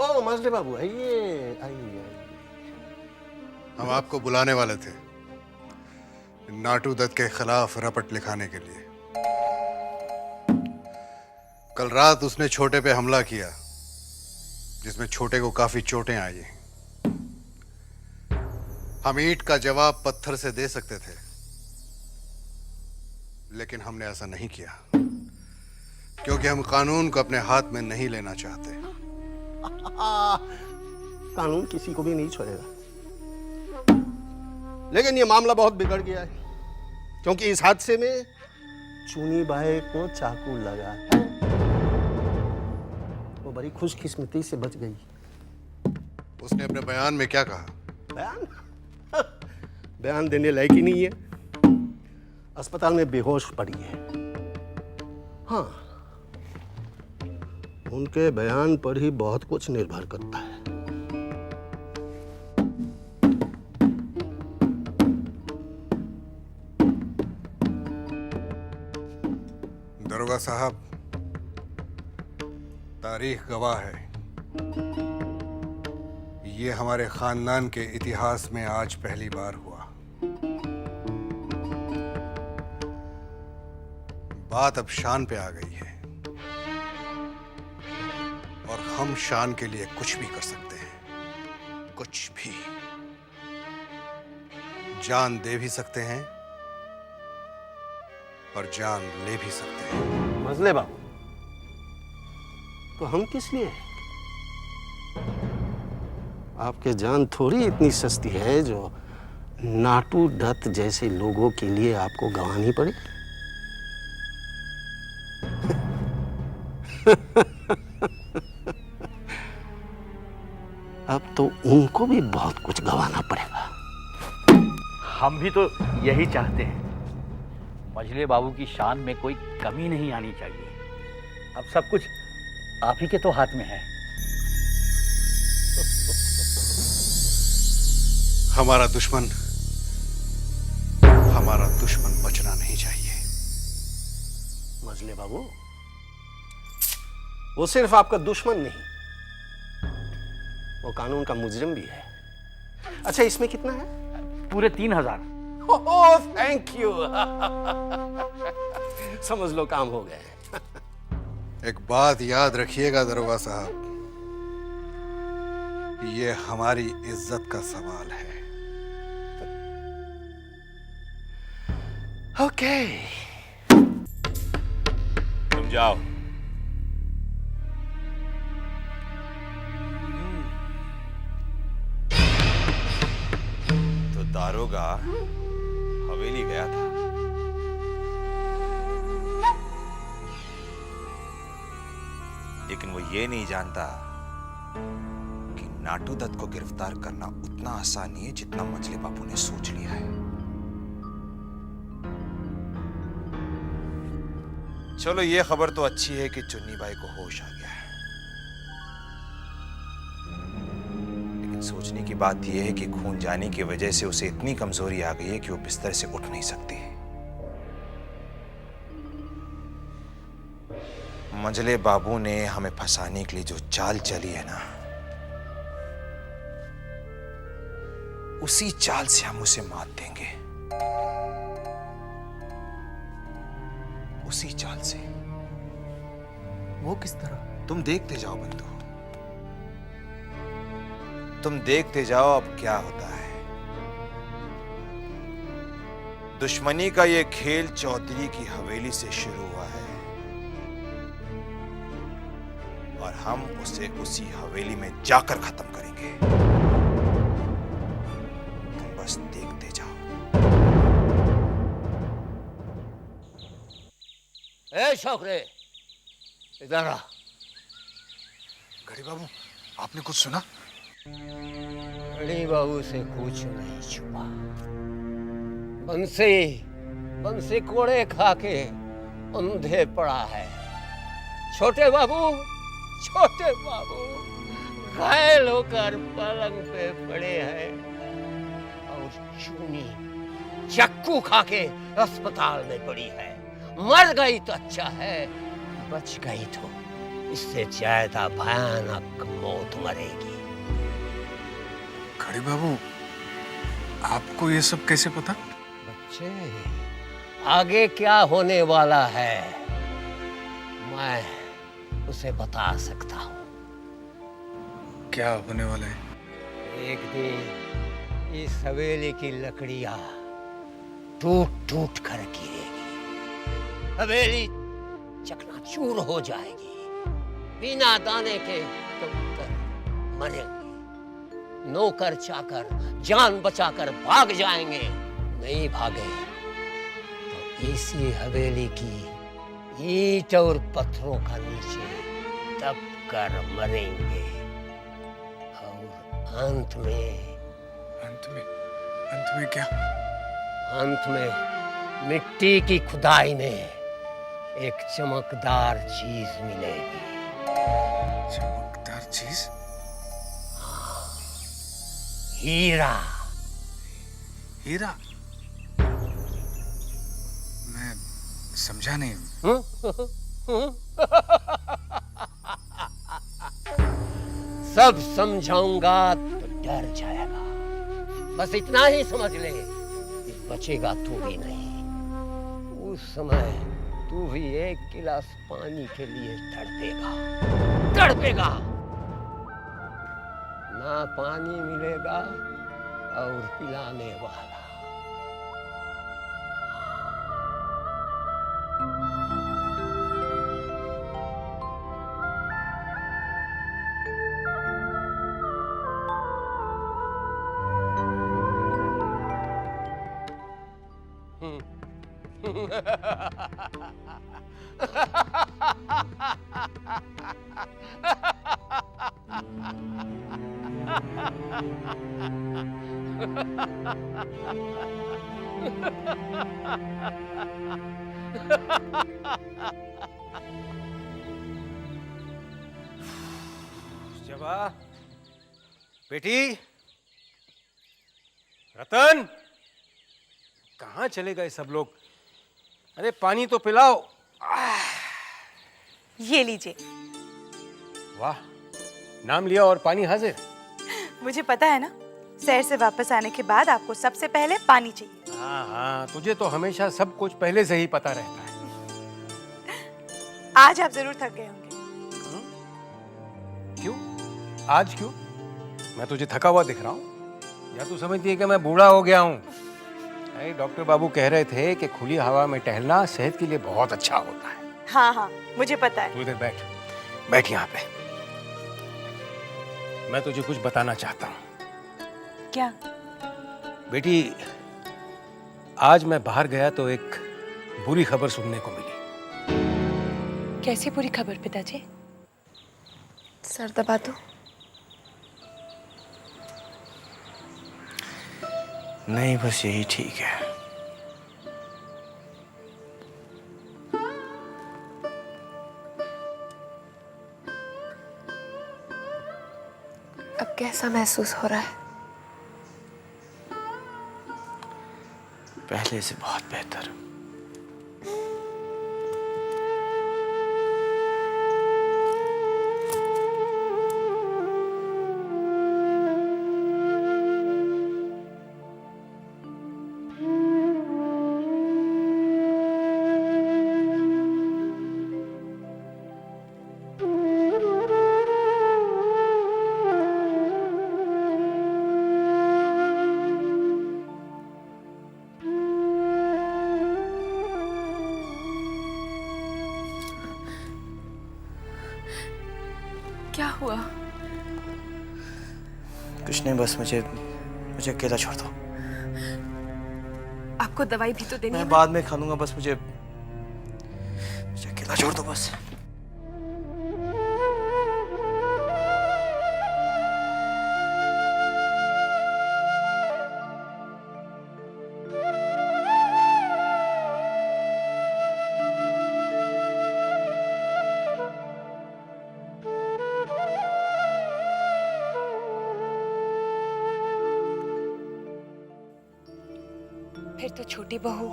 ओ मजले बाबू, आइए आइए। हम आपको बुलाने वाले थे नाटू दत्त के खिलाफ रपट लिखाने के लिए। कल रात उसने छोटे पे हमला किया, जिसमें छोटे को काफी चोटें आई। हम ईंट का जवाब पत्थर से दे सकते थे, लेकिन हमने ऐसा नहीं किया, क्योंकि हम कानून को अपने हाथ में नहीं लेना चाहते। कानून किसी को भी नहीं छोड़ेगा, लेकिन ये मामला बहुत बिगड़ गया है, क्योंकि इस हादसे में चुनी बाई को चाकू लगा है। वो बड़ी खुशकिस्मती से बच गई। उसने अपने बयान में क्या कहा? बयान बयान देने लायक ही नहीं है। अस्पताल में बेहोश पड़ी है। हाँ, उनके बयान पर ही बहुत कुछ निर्भर करता है। दरोगा साहब, तारीख गवाह है ये हमारे खानदान के इतिहास में आज पहली बार हुआ। बात अब शान पे आ गई है और हम शान के लिए कुछ भी कर सकते हैं, कुछ भी। जान दे भी सकते हैं और जान ले भी सकते हैं। मजले बाबू, तो हम किस लिए? आपके जान थोड़ी इतनी सस्ती है जो नाटू दत्त जैसे लोगों के लिए आपको गंवानी पड़े। अब तो उनको भी बहुत कुछ गंवाना पड़ेगा। हम भी तो यही चाहते हैं। मजले बाबू की शान में कोई कमी नहीं आनी चाहिए। अब सब कुछ आप ही के तो हाथ में है। हमारा दुश्मन बचना नहीं चाहिए। मजले बाबू, वो सिर्फ आपका दुश्मन नहीं, वो कानून का मुजरिम भी है। अच्छा, इसमें कितना है? पूरे 3000। ओह, थैंक यू। समझ लो काम हो गए। एक बात याद रखिएगा दरोगा साहब, ये हमारी इज्जत का सवाल है। ओके, तुम जाओ। तो दारोगा हवेली गया था। लेकिन वो ये नहीं जानता कि नाटू दत्त को गिरफ्तार करना उतना आसान नहीं है जितना मजले बाबू ने सोच लिया है। चलो, ये खबर तो अच्छी है कि चुन्नी बाई को होश आ गया है। लेकिन सोचने की बात यह है कि खून जाने की वजह से उसे इतनी कमजोरी आ गई है कि वो बिस्तर से उठ नहीं सकती। मंजले बाबू ने हमें फंसाने के लिए जो चाल चली है ना, उसी चाल से हम उसे मात देंगे। उसी चाल से। वो किस तरह? तुम देखते जाओ बंधु, तुम देखते जाओ अब क्या होता है। दुश्मनी का ये खेल चौधरी की हवेली से शुरू हुआ है और हम उसे उसी हवेली में जाकर खत्म करेंगे। तुम बस देखते जाओ। ए शौकरे, इधर आ। घड़ी बाबू, आपने कुछ सुना? घड़ी बाबू से कुछ नहीं छुपा। बंसी कोड़े खा के अंधे पड़ा है। छोटे बाबू घायल होकर पलंग पे पड़े हैं और चूनी चक्कू खा के अस्पताल में पड़ी है। मर गई तो अच्छा है, बच गई तो इससे ज्यादा भयानक मौत मरेगी। घड़ी बाबू, आपको ये सब कैसे पता? बच्चे, आगे क्या होने वाला है मैं उसे बता सकता हूँ। क्या होने वाला है? एक दिन इस हवेली की लकड़ियां टूट कर गिरेगी। हवेली चकनाचूर हो जाएगी। बिना दाने के तुम मरेंगे। नौकर चाकर जान बचाकर भाग जाएंगे। नहीं भागे तो इसी हवेली की ईंट और पत्थरों का नीचे दब कर मरेंगे। और अंत में क्या? अंत में मिट्टी की खुदाई में एक चमकदार चीज मिलेगी। चमकदार चीज? हीरा। हीरा? मैं समझा नहीं। सब समझाऊंगा तो डर जाएगा। बस इतना ही समझ ले कि बचेगा तू भी नहीं। उस समय तू भी एक गिलास पानी के लिए तड़पेगा। ना पानी मिलेगा और पिलाने वाला। जबा, बेटी, रतन, कहाँ चले गए सब लोग? अरे पानी तो पिलाओ। ये लीजिए। वाह, नाम लिया और पानी हाजिर। मुझे पता है ना, शहर से वापस आने के बाद आपको सबसे पहले पानी चाहिए। हाँ हाँ, तुझे तो हमेशा सब कुछ पहले से ही पता रहता है। आज आप जरूर थक गए होंगे। क्यों? आज क्यों? मैं तुझे थका हुआ दिख रहा हूँ? या तू समझती है कि मैं बूढ़ा हो गया हूँ? अरे डॉक्टर बाबू कह रहे थे कि खुली हवा में टहलना सेहत के लिए बहुत अच्छा होता है। हाँ हाँ, मुझे पता है। तू इधर बैठ यहाँ पे। मैं तुझे कुछ बताना चाहता हूँ। क्या? बेटी, आज मैं बाहर गया तो एक बुरी खबर सुनने को मिली। कैसी बुरी खबर पिताजी? सर दबा दो। नहीं, बस यही ठीक है। अब कैसा महसूस हो रहा है? पहले से बहुत बेहतर। क्या हुआ? कुछ नहीं, बस मुझे अकेला छोड़ दो। आपको दवाई भी तो देनी है। मैं बाद में खा लूंगा, बस मुझे अकेला छोड़ दो बस। फिर तो छोटी बहू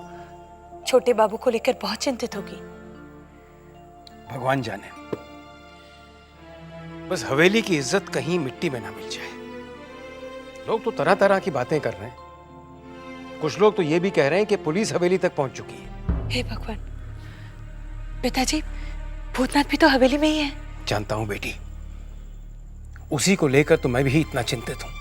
छोटे बाबू को लेकर बहुत चिंतित होगी। भगवान जाने। बस हवेली की इज्जत कहीं मिट्टी में ना मिल जाए। लोग तो तरह तरह की बातें कर रहे हैं। कुछ लोग तो ये भी कह रहे हैं कि पुलिस हवेली तक पहुंच चुकी है। हे भगवान, पिताजी, भूतनाथ भी तो हवेली में ही है। जानता हूं बेटी, उसी को लेकर तो मैं भी इतना चिंतित हूं।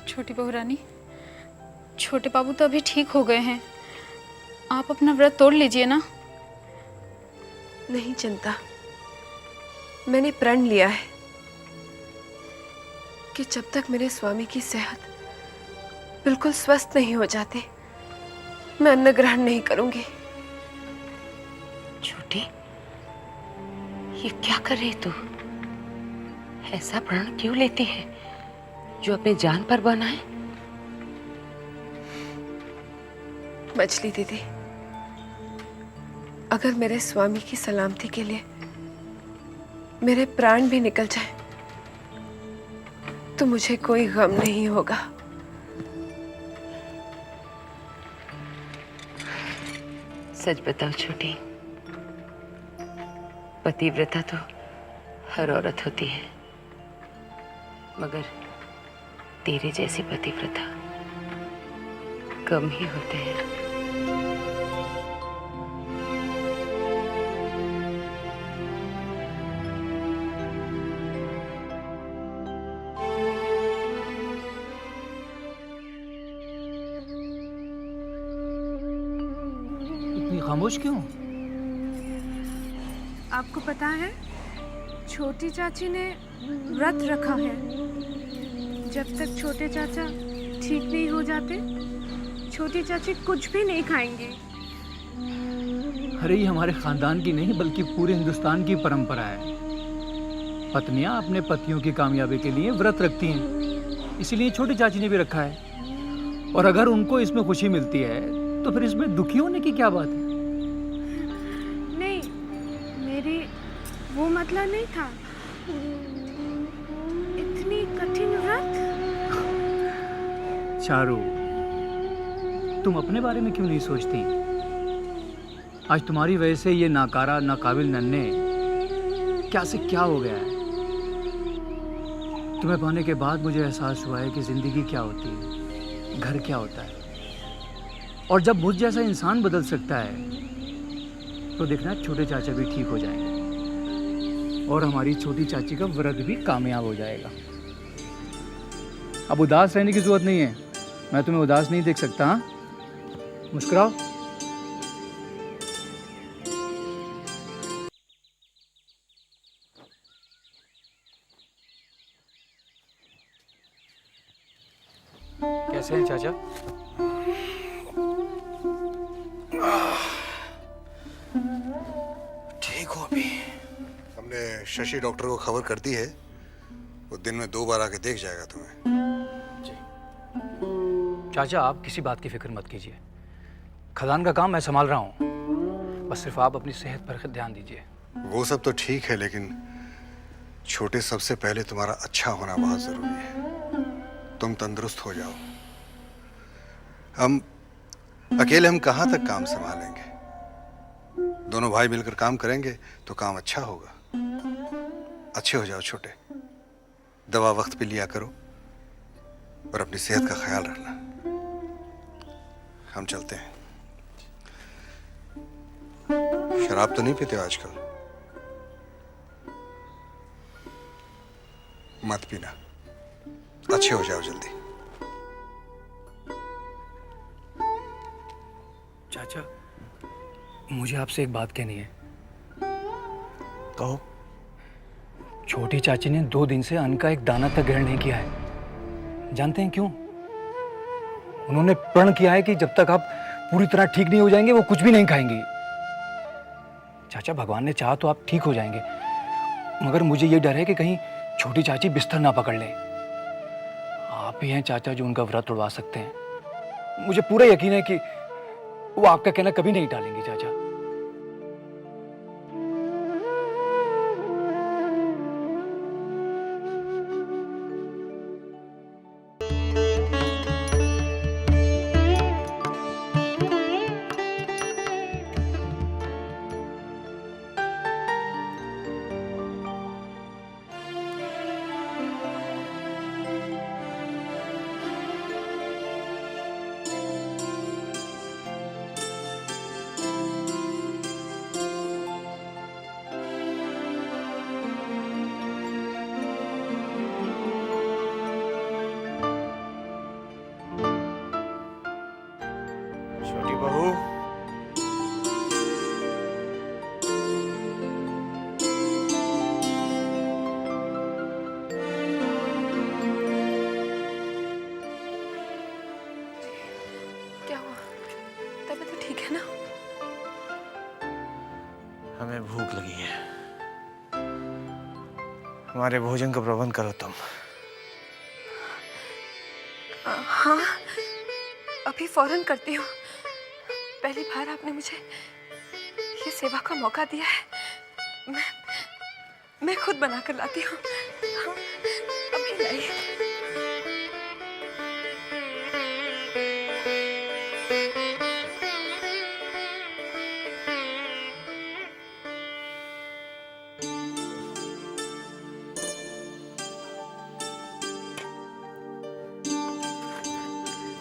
छोटी बहू रानी, छोटे बाबू तो अभी ठीक हो गए हैं। आप अपना व्रत तोड़ लीजिए ना। नहीं चिंता, मैंने प्रण लिया है कि जब तक मेरे स्वामी की सेहत बिल्कुल स्वस्थ नहीं हो जाती, मैं अन्न ग्रहण नहीं करूंगी। छोटी, ये क्या कर रही तू? ऐसा प्रण क्यों लेती है जो अपने जान पर बना है? मछली दीदी, अगर मेरे स्वामी की सलामती के लिए मेरे प्राण भी निकल जाए तो मुझे कोई गम नहीं होगा। सच बताओ छोटी, पतिव्रता तो हर औरत होती है, मगर तेरे जैसी पतिव्रता कम ही होते हैं। इतनी खामोश क्यों? आपको पता है, छोटी चाची ने व्रत रखा है। जब तक छोटे चाचा ठीक नहीं हो जाते, छोटी चाची कुछ भी नहीं खाएंगी। अरे ये हमारे खानदान की नहीं बल्कि पूरे हिंदुस्तान की परंपरा है। पत्नियां अपने पतियों की कामयाबी के लिए व्रत रखती हैं, इसीलिए छोटी चाची ने भी रखा है। और अगर उनको इसमें खुशी मिलती है तो फिर इसमें दुखी होने की क्या बात है? नहीं, मेरी वो मतलब नहीं था। इतनी कठिन व्रत। चारू, तुम अपने बारे में क्यों नहीं सोचती? आज तुम्हारी वजह से ये नाकारा नाकाबिल नन्हे क्या से क्या हो गया है। तुम्हें पाने के बाद मुझे एहसास हुआ है कि जिंदगी क्या होती है, घर क्या होता है। और जब मुझ जैसा इंसान बदल सकता है तो देखना छोटे चाचा भी ठीक हो जाएंगे और हमारी छोटी चाची का व्रत भी कामयाब हो जाएगा। अब उदास रहने की जरूरत नहीं है, मैं तुम्हें उदास नहीं देख सकता। हाँ, मुस्कुराओ। कैसे हैं चाचा? ठीक हो अभी? हमने शशि डॉक्टर को खबर कर दी है, वो दिन में 2 बार आके देख जाएगा तुम्हें। चाचा, आप किसी बात की फिक्र मत कीजिए, खदान का काम मैं संभाल रहा हूँ। बस सिर्फ आप अपनी सेहत पर ध्यान दीजिए। वो सब तो ठीक है, लेकिन छोटे, सबसे पहले तुम्हारा अच्छा होना बहुत जरूरी है। तुम तंदुरुस्त हो जाओ। हम अकेले कहाँ तक काम संभालेंगे? दोनों भाई मिलकर काम करेंगे तो काम अच्छा होगा। अच्छे हो जाओ छोटे, दवा वक्त पे लिया करो और अपनी सेहत का ख्याल रखना। हम चलते हैं। शराब तो नहीं पीते हो आजकल? मत पीना, अच्छे हो जाओ जल्दी। चाचा, मुझे आपसे एक बात कहनी है। कहो। छोटी चाची ने 2 दिन से अन्न का एक दाना तक ग्रहण नहीं किया है। जानते हैं क्यों? उन्होंने प्रण किया है कि जब तक आप पूरी तरह ठीक नहीं हो जाएंगे वो कुछ भी नहीं खाएंगी। चाचा, भगवान ने चाहा तो आप ठीक हो जाएंगे, मगर मुझे ये डर है कि कहीं छोटी चाची बिस्तर ना पकड़ ले। आप ही हैं चाचा जो उनका व्रत उड़वा सकते हैं। मुझे पूरा यकीन है कि वो आपका कहना कभी नहीं टालेंगी चाचा। छोटी बहू, क्या हुआ? तबीयत तो ठीक है ना? हमें भूख लगी है, हमारे भोजन का प्रबंध करो तुम। हाँ, अभी फौरन करती हूँ। पहली बार आपने मुझे ये सेवा का मौका दिया है। मैं खुद बना कर लाती हूँ। हाँ, अभी लाइए।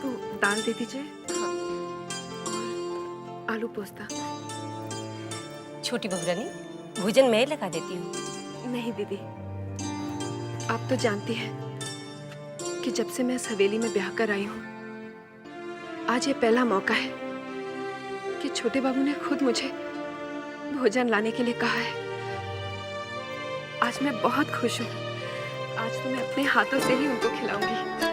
तो दाल दे दीजिए। हाँ, और आलू पोस्ता। छोटी बहू रानी, भोजन मैं लगा देती हूँ। नहीं दीदी, आप तो जानती हैं कि जब से मैं इस हवेली में ब्याह कर आई हूँ, आज ये पहला मौका है कि छोटे बाबू ने खुद मुझे भोजन लाने के लिए कहा है। आज मैं बहुत खुश हूँ। आज तो मैं अपने हाथों से ही उनको खिलाऊंगी।